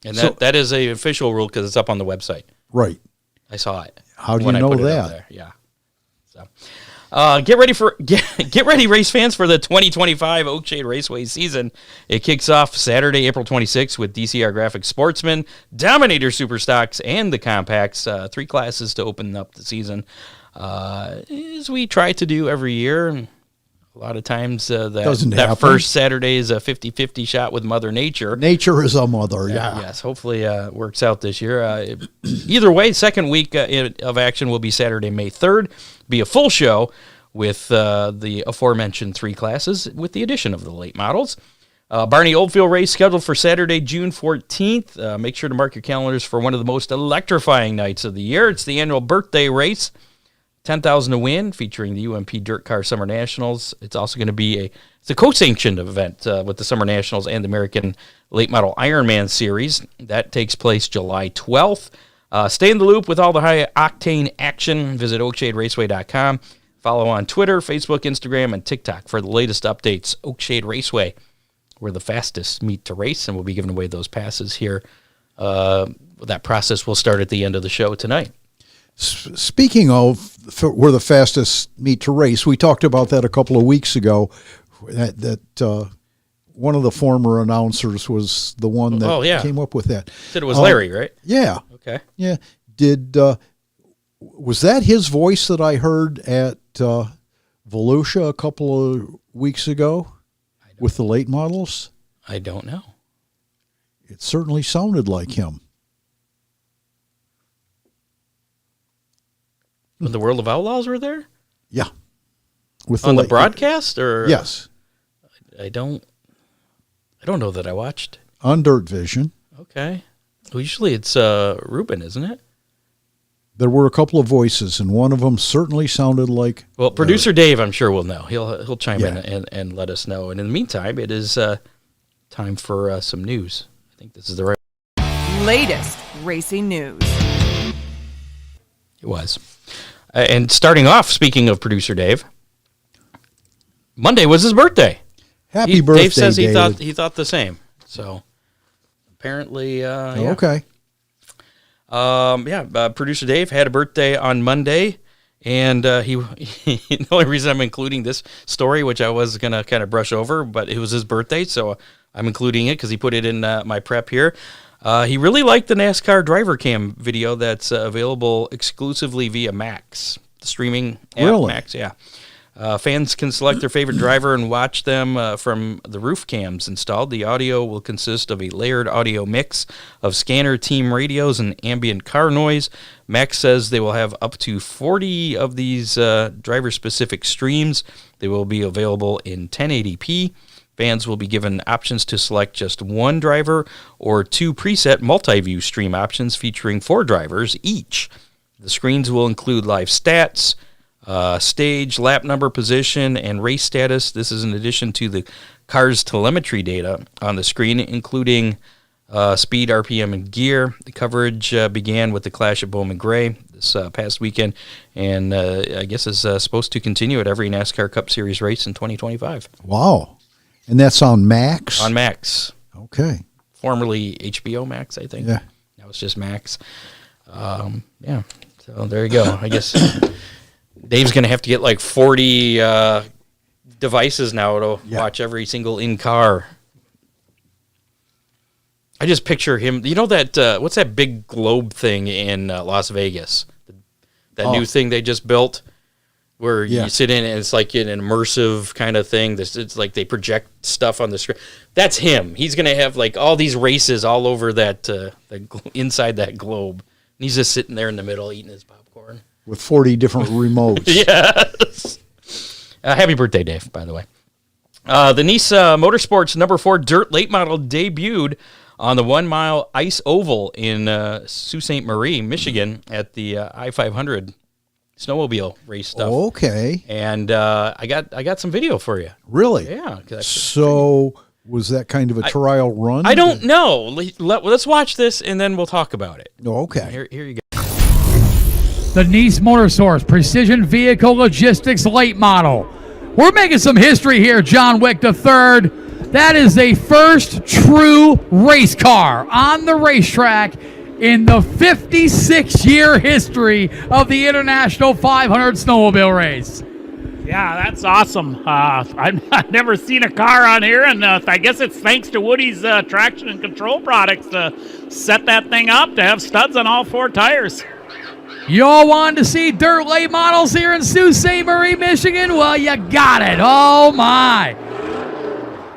And that is a official rule because it's up on the website. Right. I saw it. How do you know that? Yeah. So, get ready, race fans, for the 2025 Oakshade Raceway season. It kicks off Saturday, April 26th with DCR Graphics Sportsman, Dominator Superstocks, and the Compacts. 3 classes to open up the season. As we try to do every year, a lot of times that first Saturday is a 50-50 shot with Mother Nature. Nature is a mother, yeah. Yes, hopefully it works out this year. Either way, second week of action will be Saturday, May 3rd. Be a full show with the aforementioned 3 classes with the addition of the late models. Barney Oldfield race scheduled for Saturday, June 14th. Make sure to mark your calendars for one of the most electrifying nights of the year. It's the annual birthday race. $10,000 to win, featuring the UMP Dirt Car Summer Nationals. It's also going to be a co-sanctioned event with the Summer Nationals and the American Late Model Ironman Series. That takes place July 12th. Stay in the loop with all the high-octane action. Visit OakshadeRaceway.com. Follow on Twitter, Facebook, Instagram, and TikTok for the latest updates. Oakshade Raceway, where the fastest meet to race, and we'll be giving away those passes here. That process will start at the end of the show tonight. Speaking of where the fastest meet to race, we talked about that a couple of weeks ago. That one of the former announcers was the one that came up with that. Said it was Larry, right? Yeah. Okay. Yeah. Was that his voice that I heard at Volusia a couple of weeks ago with the late models? I don't know. It certainly sounded like him. When the World of Outlaws were there? Yeah. On the broadcast? Or yes. I don't know that I watched. On Dirt Vision. Okay. Well, usually it's Ruben, isn't it? There were a couple of voices, and one of them certainly sounded like... Well, producer Dave, I'm sure, will know. He'll chime in and let us know. And in the meantime, it is time for some news. I think this is the right... Latest racing news. It was. And starting off, speaking of producer Dave, Monday was his birthday. Happy birthday, Dave says David. he thought the same. So apparently, Okay. Producer Dave had a birthday on Monday, And the only reason I'm including this story, which I was going to kind of brush over, but it was his birthday, so I'm including it because he put it in my prep here. He really liked the NASCAR driver cam video that's available exclusively via Max, the streaming app. Really? Max, yeah. Fans can select their favorite driver and watch them from the roof cams installed. The audio will consist of a layered audio mix of scanner team radios and ambient car noise. Max says they will have up to 40 of these driver-specific streams. They will be available in 1080p. Fans will be given options to select just one driver or two preset multi-view stream options featuring 4 drivers each. The screens will include live stats, stage, lap number, position, and race status. This is in addition to the car's telemetry data on the screen, including speed, RPM, and gear. The coverage began with the Clash at Bowman Gray this past weekend, and I guess is supposed to continue at every NASCAR Cup Series race in 2025. Wow. And that's on Max? On Max. Okay. Formerly HBO Max, I think. Yeah. Now it's just Max. Yeah. So there you go. I guess Dave's going to have to get like 40 devices now to watch every single in-car. I just picture him. You know that, what's that big globe thing in Las Vegas? That new thing they just built where you sit in and it's like an immersive kind of thing. It's like they project stuff on the screen. That's him. He's going to have like all these races all over that, inside that globe. And he's just sitting there in the middle eating his popcorn. With 40 different remotes. Yes. Happy birthday, Dave, by the way. The Nice Motorsports number 4 dirt late model debuted on the 1 mile ice oval in Sault Ste. Marie, Michigan at the I-500 snowmobile race stuff. Okay. And I got some video for you. Really? Yeah. So was that kind of a trial run? I don't know. Let's watch this and then we'll talk about it. Oh, okay. Here you go. The Nice Motorsports Precision Vehicle Logistics Late Model. We're making some history here, John Wick III. That is the first true race car on the racetrack in the 56-year history of the International 500 Snowmobile Race. Yeah, that's awesome. I've never seen a car on here, and I guess it's thanks to Woody's traction and control products to set that thing up to have studs on all 4 tires. You all wanted to see dirt late models here in Sault Ste. Marie, Michigan? Well, you got it. Oh, my.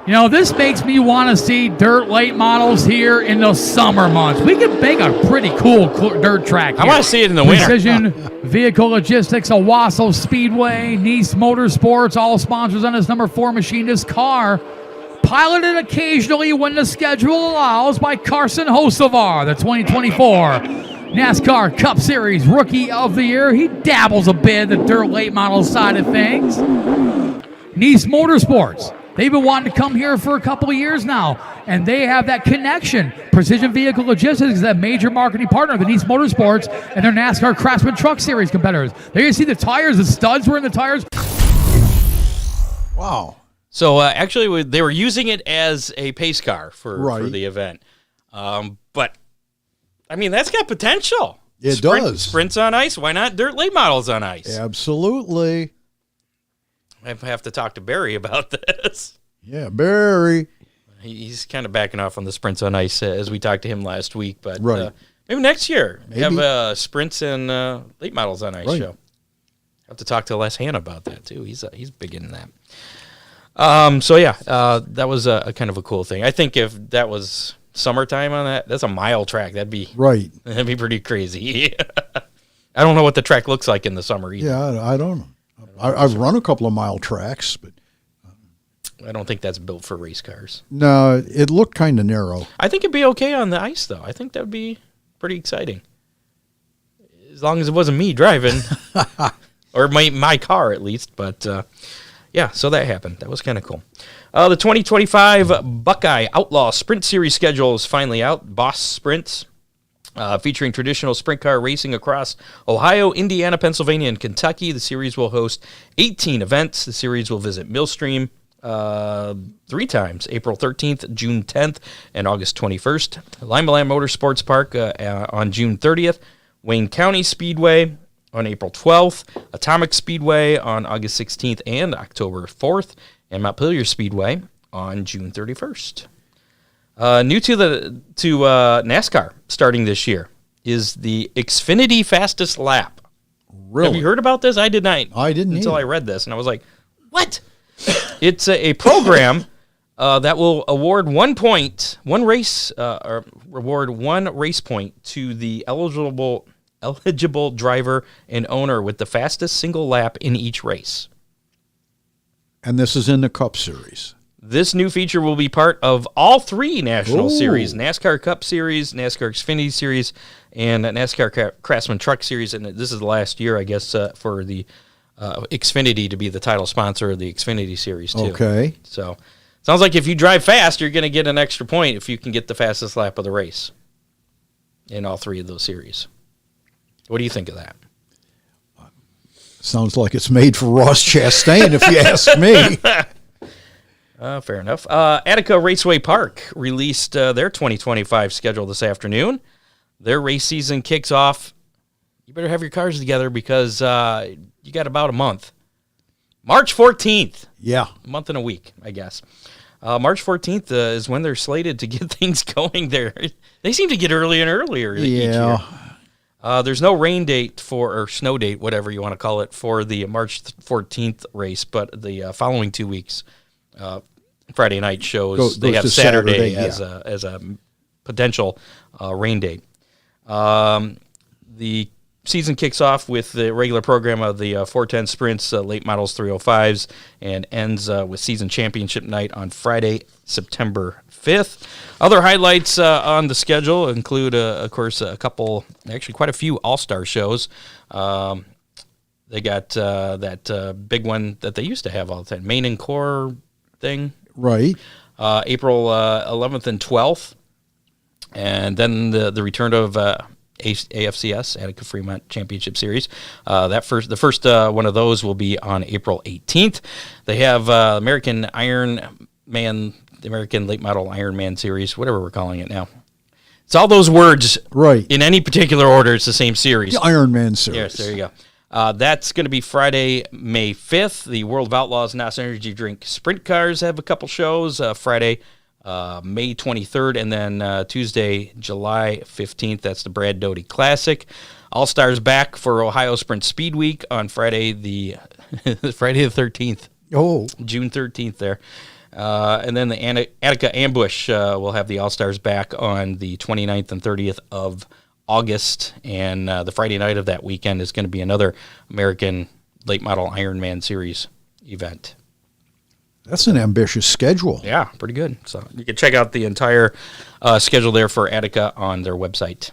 You know, this makes me want to see dirt late models here in the summer months. We could make a pretty cool dirt track here. I want to see it in the winter. Precision Vehicle Logistics, Owasso Speedway, Nice Motorsports, all sponsors on this number 4 machinist car. Piloted occasionally when the schedule allows by Carson Hocevar, the 2024 NASCAR Cup Series Rookie of the Year. He dabbles a bit in the dirt late model side of things. Nice Motorsports. They've been wanting to come here for a couple of years now, and they have that connection. Precision Vehicle Logistics is that major marketing partner of the Nice Motorsports and their NASCAR Craftsman Truck Series competitors. There you see the tires, the studs were in the tires. Wow. So actually, they were using it as a pace car for the event. But, I mean, that's got potential. It does. Sprints on ice. Why not dirt late models on ice? Absolutely. I have to talk to Barry about this. Yeah, Barry. He's kind of backing off on the sprints on ice as we talked to him last week. But maybe next year have sprints and late models on ice show. I have to talk to Les Hanna about that, too. He's big in that. That was a kind of a cool thing. I think if that was summertime on that's a mile track. That'd be pretty crazy. I don't know what the track looks like in the summer either. Yeah, I don't know. I've run a couple of mile tracks, but I don't think that's built for race cars. No, it looked kind of narrow. I think it'd be okay on the ice, though. I think that would be pretty exciting. As long as it wasn't me driving, or my car at least. But, so that happened. That was kind of cool. The 2025 Buckeye Outlaw Sprint Series schedule is finally out. Boss Sprints. Featuring traditional sprint car racing across Ohio, Indiana, Pennsylvania, and Kentucky. The series will host 18 events. The series will visit Millstream 3 times, April 13th, June 10th, and August 21st. Lima Land Motorsports Park on June 30th. Wayne County Speedway on April 12th, Atomic Speedway on August 16th and October 4th, and Montpelier Speedway on June 31st. New to NASCAR starting this year is the Xfinity Fastest Lap. Really? Have you heard about this? I did not. I didn't until either. I read this, and I was like, "What?" It's a program that will award reward one race point to the eligible driver and owner with the fastest single lap in each race. And this is in the Cup Series. This new feature will be part of all three national Ooh. series: NASCAR Cup Series, NASCAR Xfinity Series, and NASCAR Craftsman Truck Series. And this is the last year, I guess, for the Xfinity to be the title sponsor of the Xfinity Series, too. Okay. So, sounds like if you drive fast, you're going to get an extra point if you can get the fastest lap of the race in all three of those series. What do you think of that? Sounds like it's made for Ross Chastain, if you ask me. Fair enough. Attica Raceway Park released their 2025 schedule this afternoon. Their race season kicks off. You better have your cars together because you got about a month. March 14th. Yeah. A month and a week, I guess. March 14th is when they're slated to get things going there. They seem to get earlier and earlier each year. There's no rain date or snow date, whatever you want to call it, for the March 14th race, but the following 2 weeks, Friday night shows, they have Saturday as a potential rain date. The season kicks off with the regular program of the 410 Sprints, late models 305s, and ends with season championship night on Friday, September 5th. Other highlights on the schedule include, of course, quite a few all-star shows. They got that big one that they used to have all the time, Main and Core thing. Right. April 11th and 12th. And then the return of AFCS, Attica Fremont Championship Series. The first one of those will be on April 18th. They have American the American Late Model Ironman Series, whatever we're calling it now. It's all those words. Right. In any particular order, it's the same series. The Ironman Series. Yes, there you go. That's going to be Friday, May 5th. The World of Outlaws NOS Energy Drink Sprint Cars have a couple shows. Friday, May 23rd, and then Tuesday, July 15th. That's the Brad Doty Classic. All-Stars back for Ohio Sprint Speed Week on Friday the 13th. Oh. June 13th there. And then the Attica Ambush will have the All-Stars back on the 29th and 30th of August, and the Friday night of that weekend is going to be another American Late Model Ironman Series event. That's an ambitious schedule. Yeah, pretty good. So you can check out the entire schedule there for Attica on their website.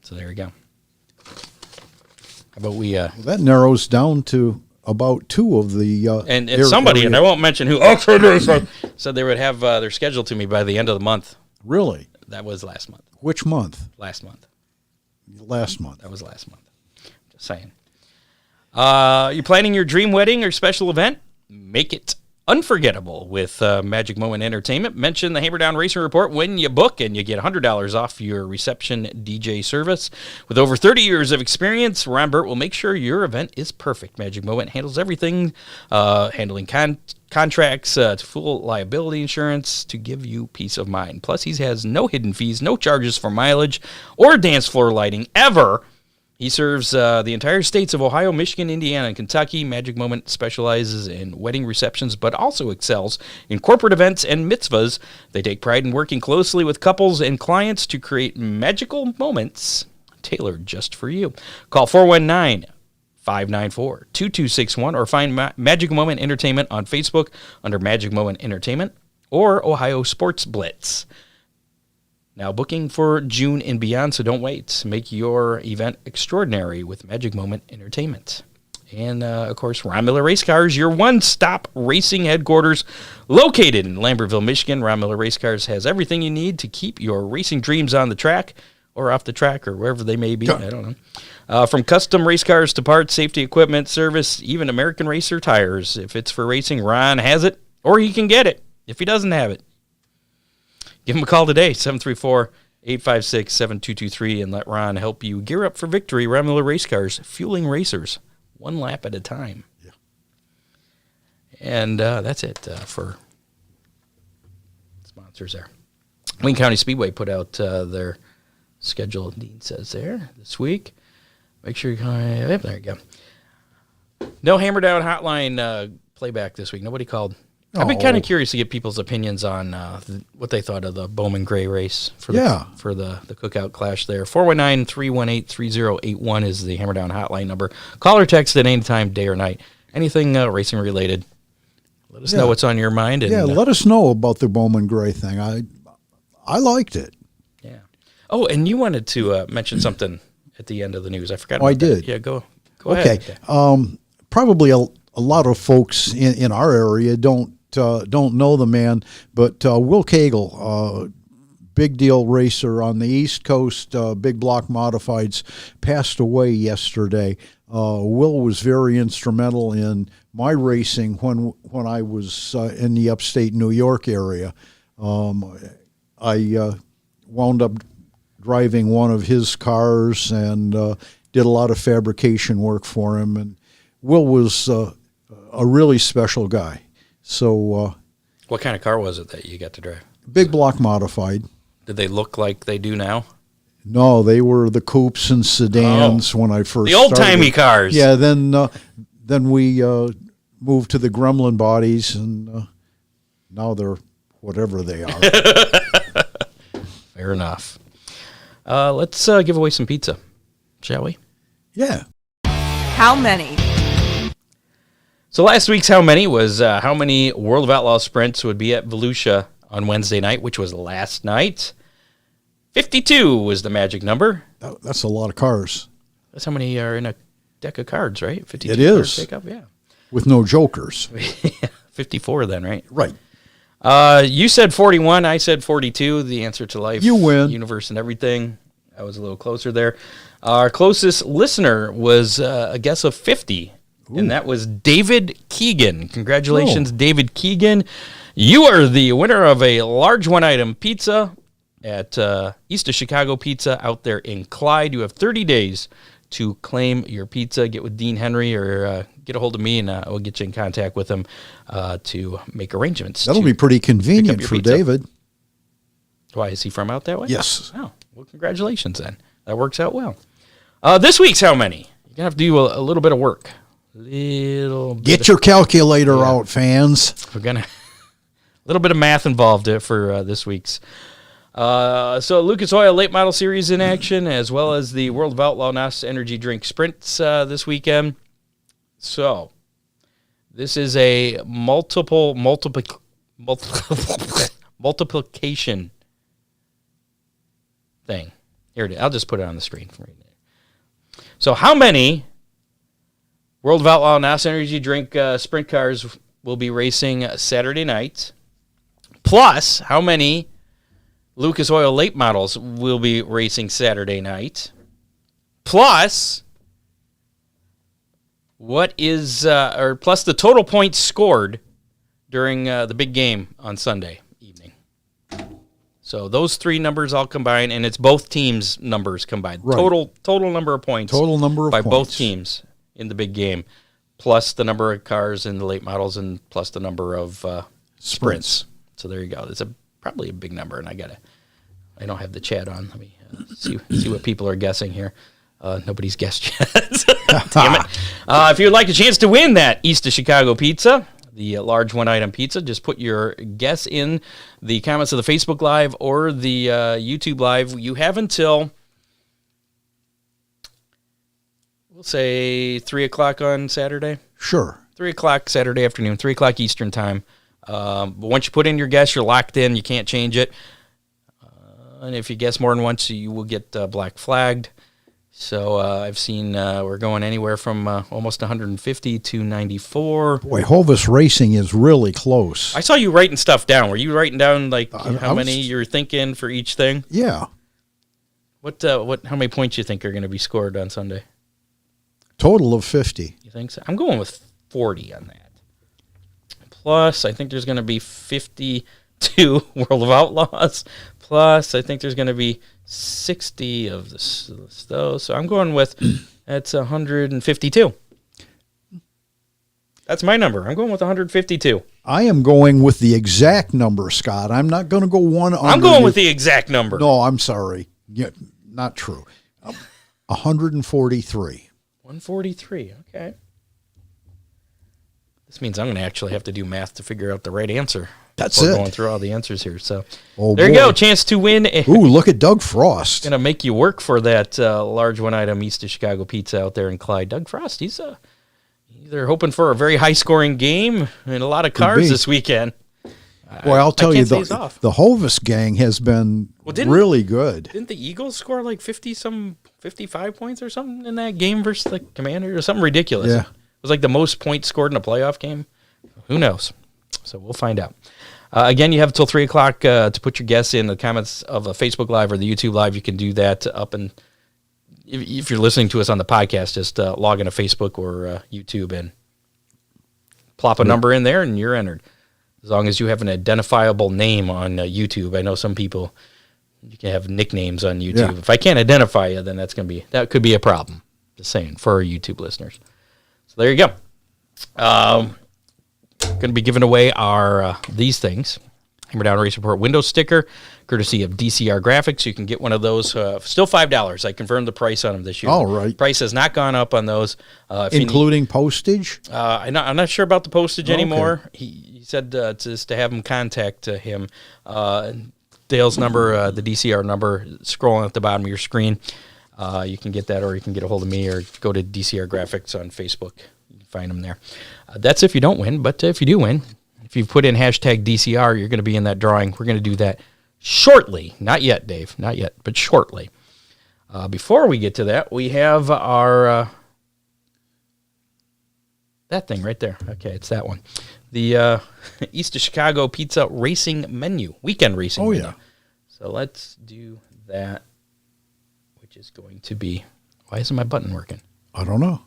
So there you go. How about we... that narrows down to about two of the... and somebody, and I won't mention who, said they would have their schedule to me by the end of the month. Really? That was last month. Which month? Last month. Last month. That was last month. Just saying. You planning your dream wedding or special event? Make it unforgettable with Magic Moment Entertainment. Mention the Hammerdown Racing Report when you book, and you get $100 off your reception DJ service. With over 30 years of experience, Ron Burt will make sure your event is perfect. Magic Moment handles everything, handling contracts to full liability insurance to give you peace of mind. Plus, he has no hidden fees, no charges for mileage or dance floor lighting ever. He serves the entire states of Ohio, Michigan, Indiana, and Kentucky. Magic Moment specializes in wedding receptions, but also excels in corporate events and mitzvahs. They take pride in working closely with couples and clients to create magical moments tailored just for you. Call 419-594-2261 or find Magic Moment Entertainment on Facebook under Magic Moment Entertainment or Ohio Sports Blitz. Now booking for June and beyond, so don't wait. Make your event extraordinary with Magic Moment Entertainment. And, of course, Ron Miller Race Cars, your one-stop racing headquarters located in Lambertville, Michigan. Ron Miller Race Cars has everything you need to keep your racing dreams on the track or off the track or wherever they may be. I don't know. From custom race cars to parts, safety equipment, service, even American Racer tires. If it's for racing, Ron has it, or he can get it if he doesn't have it. Give him a call today, 856-7223, and let Ron help you gear up for victory. Ron Miller Race Cars, fueling racers, one lap at a time. Yeah. And that's it for sponsors there. Wayne County Speedway put out their schedule, Dean says there, this week. Make sure you there you go. No Hammer Down Hotline playback this week. Nobody called. I've been kind of curious to get people's opinions on what they thought of the Bowman Gray race for the Cookout Clash there. 419-318-3081 is the Hammer Down Hotline number. Call or text at any time, day or night. Anything racing related. Let us know what's on your mind. And, let us know about the Bowman Gray thing. I liked it. Yeah. Oh, and you wanted to mention something at the end of the news. I forgot. I did. Yeah, go ahead. Okay. Probably a lot of folks in our area don't know the man, but Will Cagle, big deal racer on the East Coast, big block modifieds, passed away yesterday. Will was very instrumental in my racing when I was in the upstate New York area. I wound up driving one of his cars and did a lot of fabrication work for him. And Will was a really special guy. So, what kind of car was it that you got to drive? Big block modified. Did they look like they do now? No, they were the coupes and sedans when I first the old-timey cars. Yeah, then we moved to the Gremlin bodies, and now they're whatever they are. Fair enough. Let's give away some pizza, shall we? Yeah. How many? So last week's How Many was how many World of Outlaw sprints would be at Volusia on Wednesday night, which was last night. 52 was the magic number. That's a lot of cars. That's how many are in a deck of cards, right? 52 it is. Cards pick up, yeah. With no jokers. 54 then, right? Right. You said 41. I said 42. The answer to life, you win. Universe, and everything. I was a little closer there. Our closest listener was a guess of 50. Ooh. And that was David Keegan. Congratulations, David Keegan. You are the winner of a large one-item pizza at East of Chicago Pizza out there in Clyde. You have 30 days to claim your pizza. Get with Dean Henry or get a hold of me, and we'll get you in contact with him to make arrangements. That'll be pretty convenient for pizza. David. Why, is he from out that way? Yes. Oh, well, congratulations then. That works out well. This week's How Many? You're going to have to do a little bit of work. Get your calculator out, fans. We're going to a little bit of math involved for this week's. So Lucas Oil Late Model Series in action, as well as the World of Outlaw NOS Energy Drink Sprints this weekend. So this is a multiplication thing. Here it is. I'll just put it on the screen for you. So how many World of Outlaw NOS Energy Drink sprint cars will be racing Saturday night? Plus, how many Lucas Oil late models will be racing Saturday night? Plus, what is plus the total points scored during the big game on Sunday evening? So those three numbers all combine, and it's both teams' numbers combined. Right. Total number of points. Total number of by points. Both teams in the big game, plus the number of cars in the late models, and plus the number of sprints. So there you go. It's probably a big number, and I don't have the chat on. Let me see what people are guessing here. Nobody's guessed yet. Damn it. If you would like a chance to win that East of Chicago pizza, the large one-item pizza, just put your guess in the comments of the Facebook Live or the YouTube Live. You have until, we'll say, 3 o'clock on Saturday. Sure. 3 o'clock Saturday afternoon, 3 o'clock Eastern time. But once you put in your guess, you're locked in. You can't change it. And if you guess more than once, you will get black flagged. So I've seen we're going anywhere from almost 150 to 94. Boy, Hovis Racing is really close. I saw you writing stuff down. Were you writing down how many you're thinking for each thing? Yeah. How many points you think are going to be scored on Sunday? Total of 50. You think so? I'm going with 40 on that. Plus, I think there's going to be 52 World of Outlaws. Plus, I think there's going to be 60 of those. So I'm going with, that's 152. That's my number. I'm going with 152. I am going with the exact number, Scott. I'm not going to go one under. I'm going with the exact number. No, I'm sorry. Yeah, not true. 143. 143. Okay. This means I'm going to actually have to do math to figure out the right answer. That's We're it. going through all the answers here. So There you go. Chance to win. Ooh, look at Doug Frost. Going to make you work for that large one-item East of Chicago pizza out there in Clyde. Doug Frost, he's they're hoping for a very high-scoring game and a lot of cars this weekend. Well, I'll tell you, the Hovis gang has been really good. Didn't the Eagles score like 55 points or something in that game versus the Commanders or something ridiculous? Yeah. It was like the most points scored in a playoff game. Who knows? So we'll find out. Again, you have until 3 o'clock to put your guess in the comments of a Facebook Live or the YouTube Live. You can do that up and if you're listening to us on the podcast, just log into Facebook or YouTube and plop a number in there, and you're entered. As long as you have an identifiable name on YouTube. I know some people, you can have nicknames on YouTube. Yeah. If I can't identify you, then that could be a problem. Just saying, for our YouTube listeners. So there you go. Going to be giving away our these things. Hammer Down Race Report window sticker, courtesy of DCR Graphics. You can get one of those, still $5. I confirmed the price on them this year. All right. Price has not gone up on those. Including postage? I'm not sure about the postage anymore. He said just to have him contact him. Dale's number, the DCR number, scrolling at the bottom of your screen. You can get that, or you can get a hold of me, or go to DCR Graphics on Facebook. You can find them there. That's if you don't win, but if you do win, if you put in hashtag DCR, you're going to be in that drawing. We're going to do that shortly. Not yet, Dave. Not yet, but shortly. Before we get to that, we have our that thing right there. Okay, it's that one. The East of Chicago Pizza Racing Menu, weekend racing menu. Yeah. So let's do that, which is going to be, why isn't my button working? I don't know.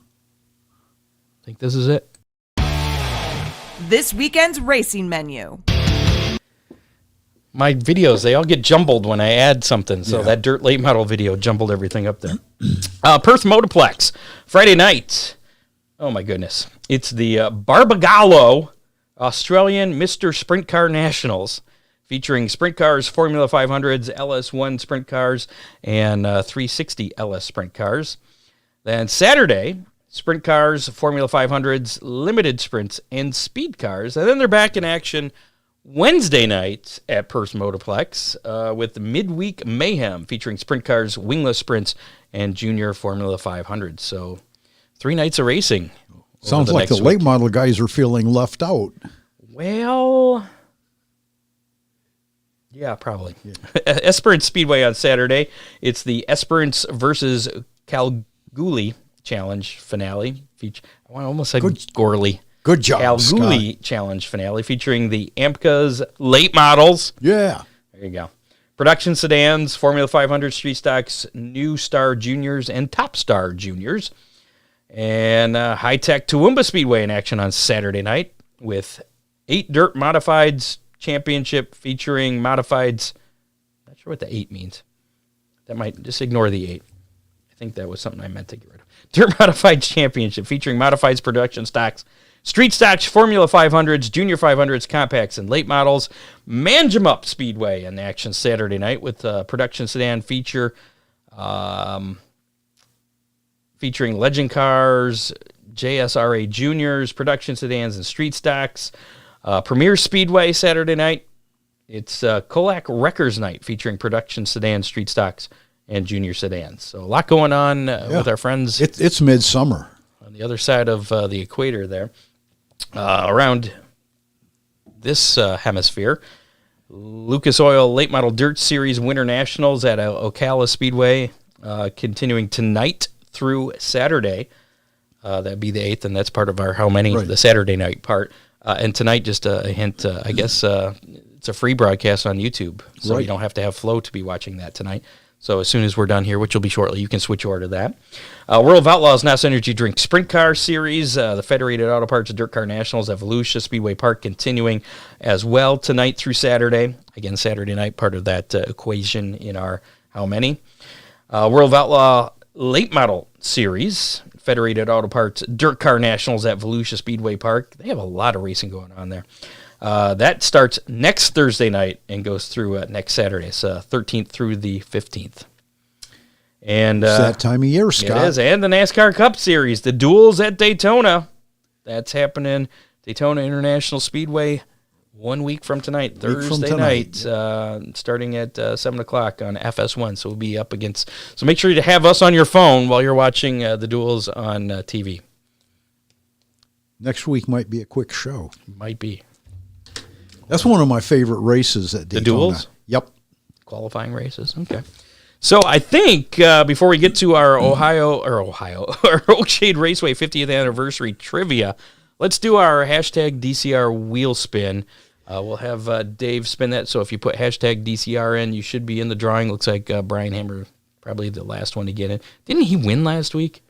I think this is it. This weekend's racing menu. My videos, they all get jumbled when I add something. So that dirt late model video jumbled everything up there. Perth Motorplex, Friday night. Oh, my goodness. It's the Barbagallo Australian Mr. Sprint Car Nationals, featuring sprint cars, Formula 500s, LS1 sprint cars, and 360 LS sprint cars. Then Saturday, sprint cars, Formula 500s, limited sprints, and speed cars. And then they're back in action Wednesday night at Perth Motorplex with Midweek Mayhem, featuring sprint cars, wingless sprints, and junior Formula 500s. So 3 nights of racing. Sounds like the late model guys are feeling left out. Well, yeah, probably. Yeah. Esperance Speedway on Saturday. It's the Esperance versus Kalgoorlie Challenge finale. I almost said Gorley. Good job, Kalgoorlie Scott. Challenge finale featuring the AMCA's late models. Yeah. There you go. Production sedans, Formula 500 street stocks, New Star Juniors, and Top Star Juniors. And high-tech Toowoomba Speedway in action on Saturday night with 8 Dirt Modifieds Championship featuring Modifieds. Not sure what the 8 means. That might, just ignore the 8. I think that was something I meant to get rid of. Dirt Modifieds Championship featuring Modifieds production stocks, street stocks, Formula 500s, Junior 500s, compacts, and late models. Manjimup Speedway in action Saturday night with production sedan feature featuring legend cars, JSRA Juniors, production sedans, and street stocks. Premier Speedway Saturday night. It's Colac Wreckers Night featuring production sedans, street stocks, and junior sedans. So a lot going on with our friends. It's midsummer. On the other side of the equator there. Around this hemisphere, Lucas Oil Late Model Dirt Series Winter Nationals at Ocala Speedway continuing tonight through Saturday. That'd be the 8th, and that's part of our how many, the Saturday night part. And tonight, just a hint, I guess it's a free broadcast on YouTube, so you don't have to have Flow to be watching that tonight. So as soon as we're done here, which will be shortly, you can switch over to that. World of Outlaws NOS Energy Drink Sprint Car Series, the Federated Auto Parts Dirt Car Nationals at Volusia Speedway Park continuing as well tonight through Saturday. Again, Saturday night, part of that equation in our how many. World of Outlaw Late Model Series, Federated Auto Parts Dirt Car Nationals at Volusia Speedway Park. They have a lot of racing going on there. That starts next Thursday night and goes through next Saturday. It's 13th through the 15th. And it's that time of year, Scott. It is. And the NASCAR Cup Series, the duels at Daytona. That's happening. Daytona International Speedway 1 week from tonight, Thursday night, starting at 7 o'clock on FS1. So we'll be up against. So make sure to have us on your phone while you're watching the duels on TV. Next week might be a quick show. Might be. That's one of my favorite races at Daytona. The duels? Yep. Qualifying races. Okay. So I think before we get to our our Oakshade Raceway 50th anniversary trivia, let's do our hashtag DCR wheel spin. We'll have Dave spin that. So if you put hashtag DCR in, you should be in the drawing. Looks like Brian Hammer, probably the last one to get in. Didn't he win last week?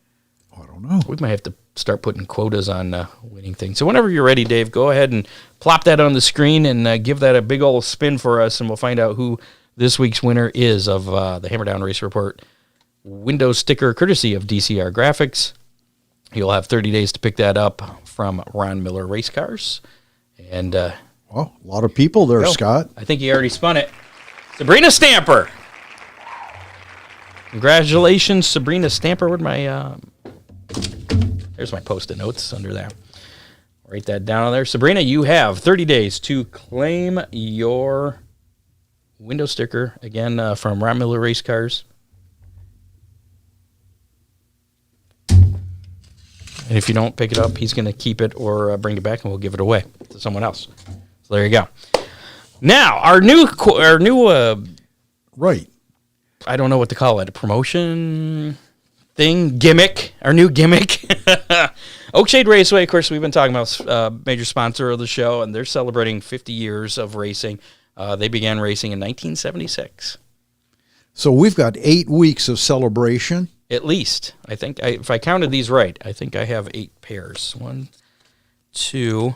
I don't know. We might have to start putting quotas on winning things. So whenever you're ready, Dave, go ahead and plop that on the screen and give that a big old spin for us, and we'll find out who this week's winner is of the Hammer Down Race Report window sticker, courtesy of DCR Graphics. You'll have 30 days to pick that up from Ron Miller Race Cars. And well, a lot of people there, Scott. I think he already spun it. Sabrina Stamper. Congratulations, Sabrina Stamper. Where'd my there's my Post-it notes under there. Write that down on there. Sabrina, you have 30 days to claim your window sticker, again, from Ron Miller Race Cars. And if you don't pick it up, he's going to keep it or bring it back, and we'll give it away to someone else. So there you go. Now, our new right. I don't know what to call it, a promotion thing, gimmick, our new gimmick. Oakshade Raceway, of course, we've been talking about, major sponsor of the show, and they're celebrating 50 years of racing. They began racing in 1976. So we've got 8 weeks of celebration. At least. I think, if I counted these right, I think I have 8 pairs. 1, 2,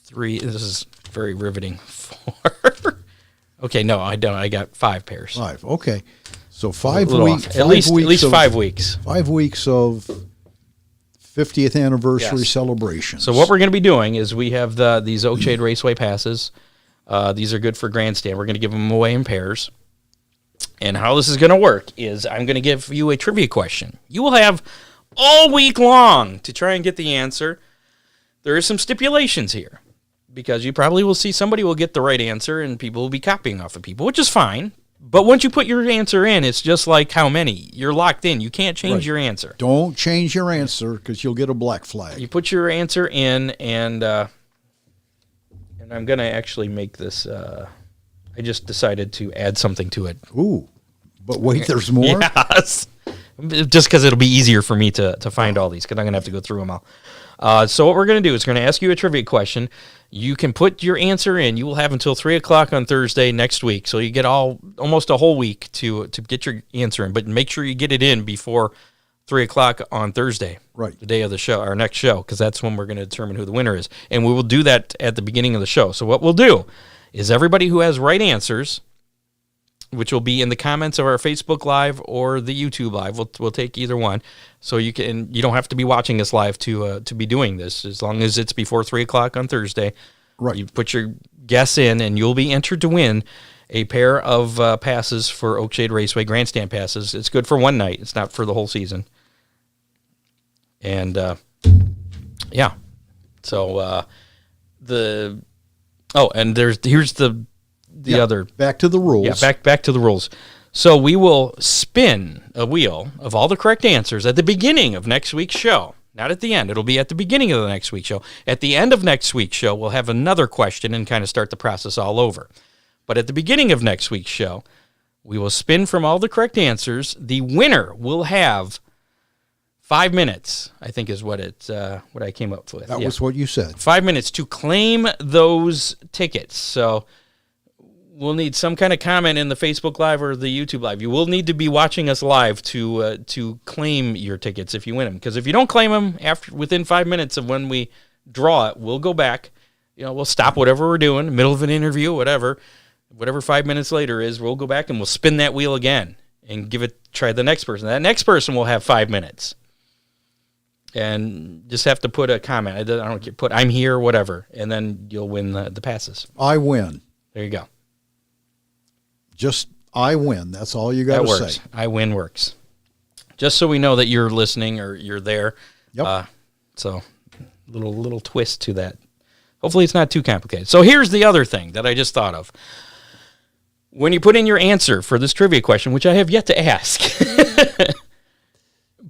3. This is very riveting. 4. Okay, no, I don't. I got 5 pairs. 5. Okay. So 5 weeks. At least 5 weeks. 5 weeks of 50th anniversary celebrations. So what we're going to be doing is we have these Oakshade Raceway passes. These are good for grandstand. We're going to give them away in pairs. And how this is going to work is I'm going to give you a trivia question. You will have all week long to try and get the answer. There are some stipulations here because you probably will see somebody will get the right answer and people will be copying off of people, which is fine. But once you put your answer in, it's just like how many. You're locked in. You can't change your answer. Don't change your answer because you'll get a black flag. You put your answer in, and I'm going to actually make this. I just decided to add something to it. Ooh, but wait, there's more? Yes. Just because it'll be easier for me to find all these, because I'm going to have to go through them all. So what we're going to do is going to ask you a trivia question. You can put your answer in. You will have until 3 o'clock on Thursday next week. So you get almost a whole week to get your answer in. But make sure you get it in before 3 o'clock on Thursday, right? The day of the show, our next show, because that's when we're going to determine who the winner is. And we will do that at the beginning of the show. So what we'll do is everybody who has right answers, which will be in the comments of our Facebook Live or the YouTube Live, we'll take either one. So you don't have to be watching us live to be doing this, as long as it's before 3 o'clock on Thursday. Right. You put your guess in, and you'll be entered to win a pair of passes for Oakshade Raceway, grandstand passes. It's good for one night. It's not for the whole season. And yeah, so and here's the other. Back to the rules. Yeah, back to the rules. So we will spin a wheel of all the correct answers at the beginning of next week's show. Not at the end. It'll be at the beginning of the next week's show. At the end of next week's show, we'll have another question and kind of start the process all over. But at the beginning of next week's show, we will spin from all the correct answers. The winner will have 5 minutes, I think is what I came up with. That was what you said. 5 minutes to claim those tickets. So we'll need some kind of comment in the Facebook Live or the YouTube Live. You will need to be watching us live to claim your tickets if you win them. Because if you don't claim them within 5 minutes of when we draw it, we'll go back. We'll stop whatever we're doing, middle of an interview, whatever 5 minutes later is. We'll go back and we'll spin that wheel again. and try the next person. That next person will have 5 minutes. And just have to put a comment. I don't care, put I'm here, whatever, and then you'll win the passes. I win. There you go. Just I win. That's all you got to say. I win works. Just so we know that you're listening or you're there. Yep. So little twist to that. Hopefully it's not too complicated. So here's the other thing that I just thought of. When you put in your answer for this trivia question, which I have yet to ask,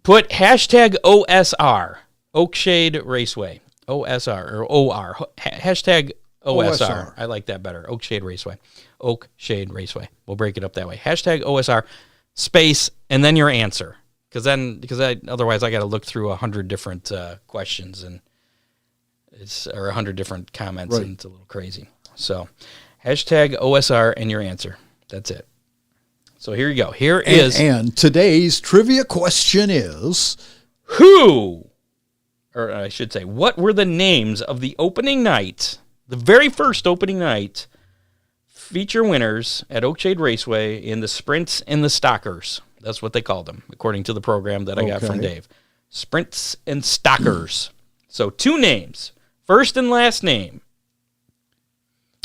put hashtag OSR, Oakshade Raceway, OSR or OR, hashtag OSR. I like that better. Oakshade Raceway. Oakshade Raceway. We'll break it up that way. Hashtag OSR, space, and then your answer. Because otherwise I got to look through 100 different questions or 100 different comments, and it's a little crazy. So, hashtag OSR and your answer. That's it. So here you go. And today's trivia question is, what were the names of the opening night, the very first opening night, feature winners at Oakshade Raceway in the sprints and the stockers? That's what they called them, according to the program that I got from Dave. Sprints and stockers. So 2 names, first and last name.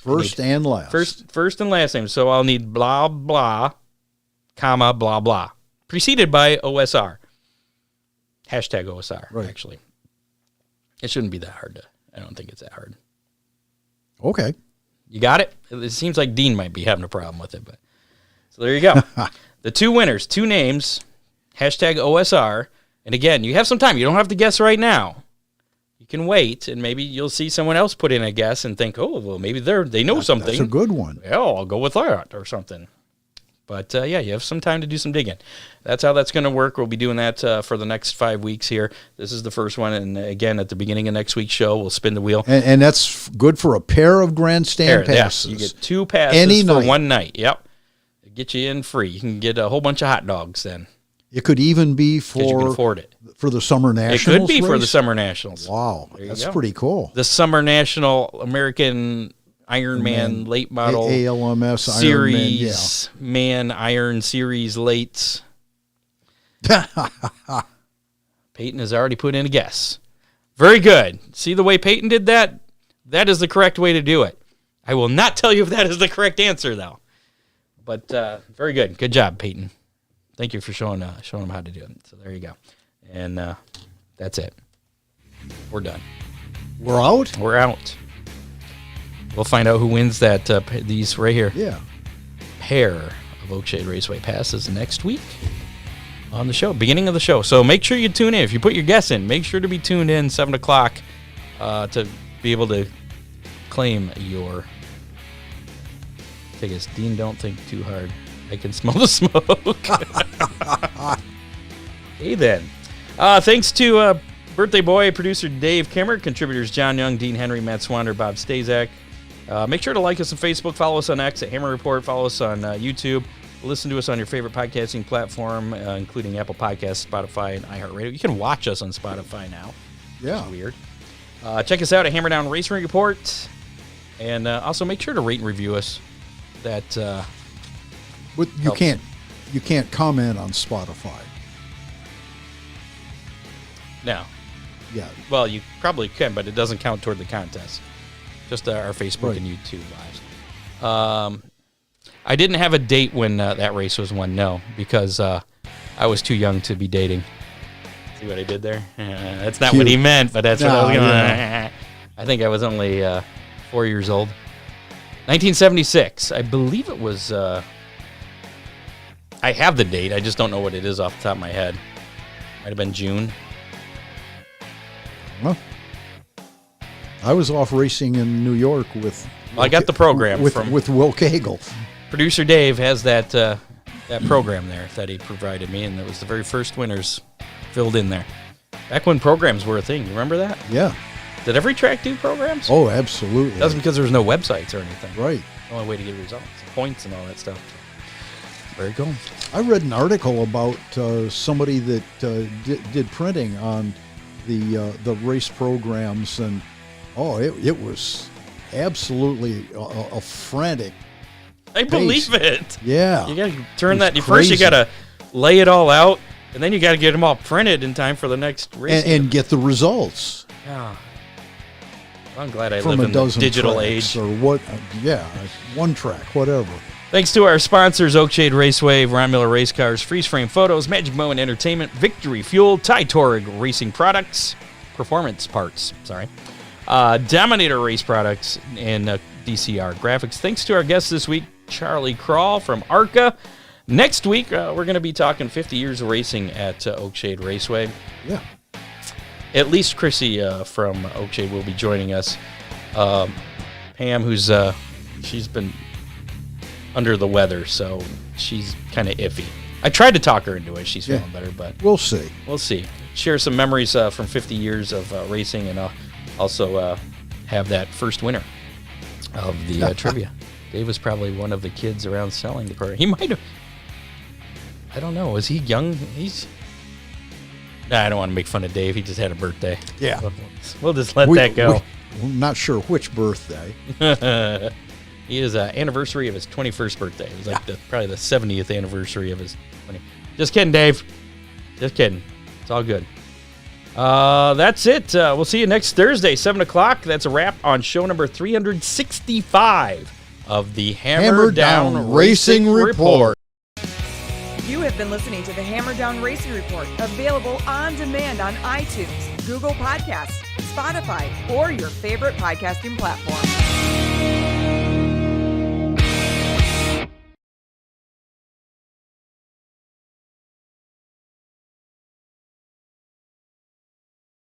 First and last name. So I'll need blah, blah, comma, blah, blah, preceded by OSR. Hashtag OSR, actually. It shouldn't be that hard I don't think it's that hard. Okay. You got it? It seems like Dean might be having a problem with it, but so there you go. The 2 winners, 2 names, hashtag OSR. And again, you have some time. You don't have to guess right now. You can wait, and maybe you'll see someone else put in a guess and think, oh, well, maybe they know something. That's a good one. Yeah, I'll go with that or something. But, you have some time to do some digging. That's how that's going to work. We'll be doing that for the next 5 weeks here. This is the first one, and again, at the beginning of next week's show, we'll spin the wheel. And that's good for a pair of grandstand passes. Yeah, you get 2 passes for one night. Yep. Get you in free. You can get a whole bunch of hot dogs then. It could even be you can afford it. For the Summer Nationals. It could be for the Summer Nationals. Wow, that's pretty cool. The Summer National American Ironman late model ALMS series, Iron Series late. Peyton has already put in a guess. Very good. See the way Peyton did that? That is the correct way to do it. I will not tell you if that is the correct answer, though. But very good. Good job, Peyton. Thank you for showing them how to do it. So there you go. And that's it. We're done. We're out? We're out. We'll find out who wins these right here. Yeah. Pair of Oakshade Raceway passes next week on the show, beginning of the show. So make sure you tune in. If you put your guess in, make sure to be tuned in 7 o'clock to be able to claim your tickets. Dean, don't think too hard. I can smell the smoke. Hey, then. Thanks to birthday boy, producer Dave Kimmer, contributors John Young, Dean Henry, Matt Swander, Bob Stazak. Make sure to like us on Facebook, follow us on X at Hammer Report, follow us on YouTube. Listen to us on your favorite podcasting platform, including Apple Podcasts, Spotify, and iHeartRadio. You can watch us on Spotify now. Yeah. Which is weird. Check us out at Hammer Down Racing Report. And also make sure to rate and review us. That but you can't comment on Spotify. No. Yeah. Well, you probably can, but it doesn't count toward the contest. Just our Facebook and YouTube lives. I didn't have a date when that race was won, no, because I was too young to be dating. See what I did there? That's not what he meant, but that's what I was going to... I think I was only 4 years old. 1976. I believe it was... I have the date. I just don't know what it is off the top of my head. Might have been June. Well, I was off racing in New York with... Well, I got the program with Will Cagle. Producer Dave has that program there that he provided me, and it was the very first winners filled in there. Back when programs were a thing. You remember that? Yeah. Did every track do programs? Oh, absolutely. That's because there was no websites or anything. Right. The only way to get results, points and all that stuff. Very cool. I read an article about somebody that did printing on the race programs, and it was absolutely a frantic I believe it. Yeah. You got to turn that. First, you got to lay it all out, and then you got to get them all printed in time for the next race. And get the results. Yeah. I'm glad I from live a in the dozen digital tracks age. or what? Yeah, one track, whatever. Thanks to our sponsors, Oakshade Raceway, Ron Miller Race Cars, Freeze Frame Photos, Magic Moment Entertainment, Victory Fuel, Ty Torrig Racing Products, Performance Parts, Dominator Race Products, and DCR Graphics. Thanks to our guest this week, Charlie Krall from ARCA. Next week, we're going to be talking 50 years of racing at Oakshade Raceway. Yeah. At least Chrissy from Oakshade will be joining us. Pam, who's she's been under the weather, so she's kind of iffy. I tried to talk her into it. She's feeling better, but we'll see. We'll see. Share some memories from 50 years of racing, and also have that first winner of the trivia. Dave was probably one of the kids around selling the program. He might have. I don't know. Was he young? I don't want to make fun of Dave. He just had a birthday. Yeah. We'll just let that go. We're not sure which birthday. He is anniversary of his 21st birthday. It was like probably the 70th anniversary of his 20. Just kidding, Dave. Just kidding. It's all good. That's it. We'll see you next Thursday, 7 o'clock. That's a wrap on show number 365 of the Hammer Down Racing Report. You have been listening to the Hammer Down Racing Report, available on demand on iTunes, Google Podcasts, Spotify, or your favorite podcasting platform.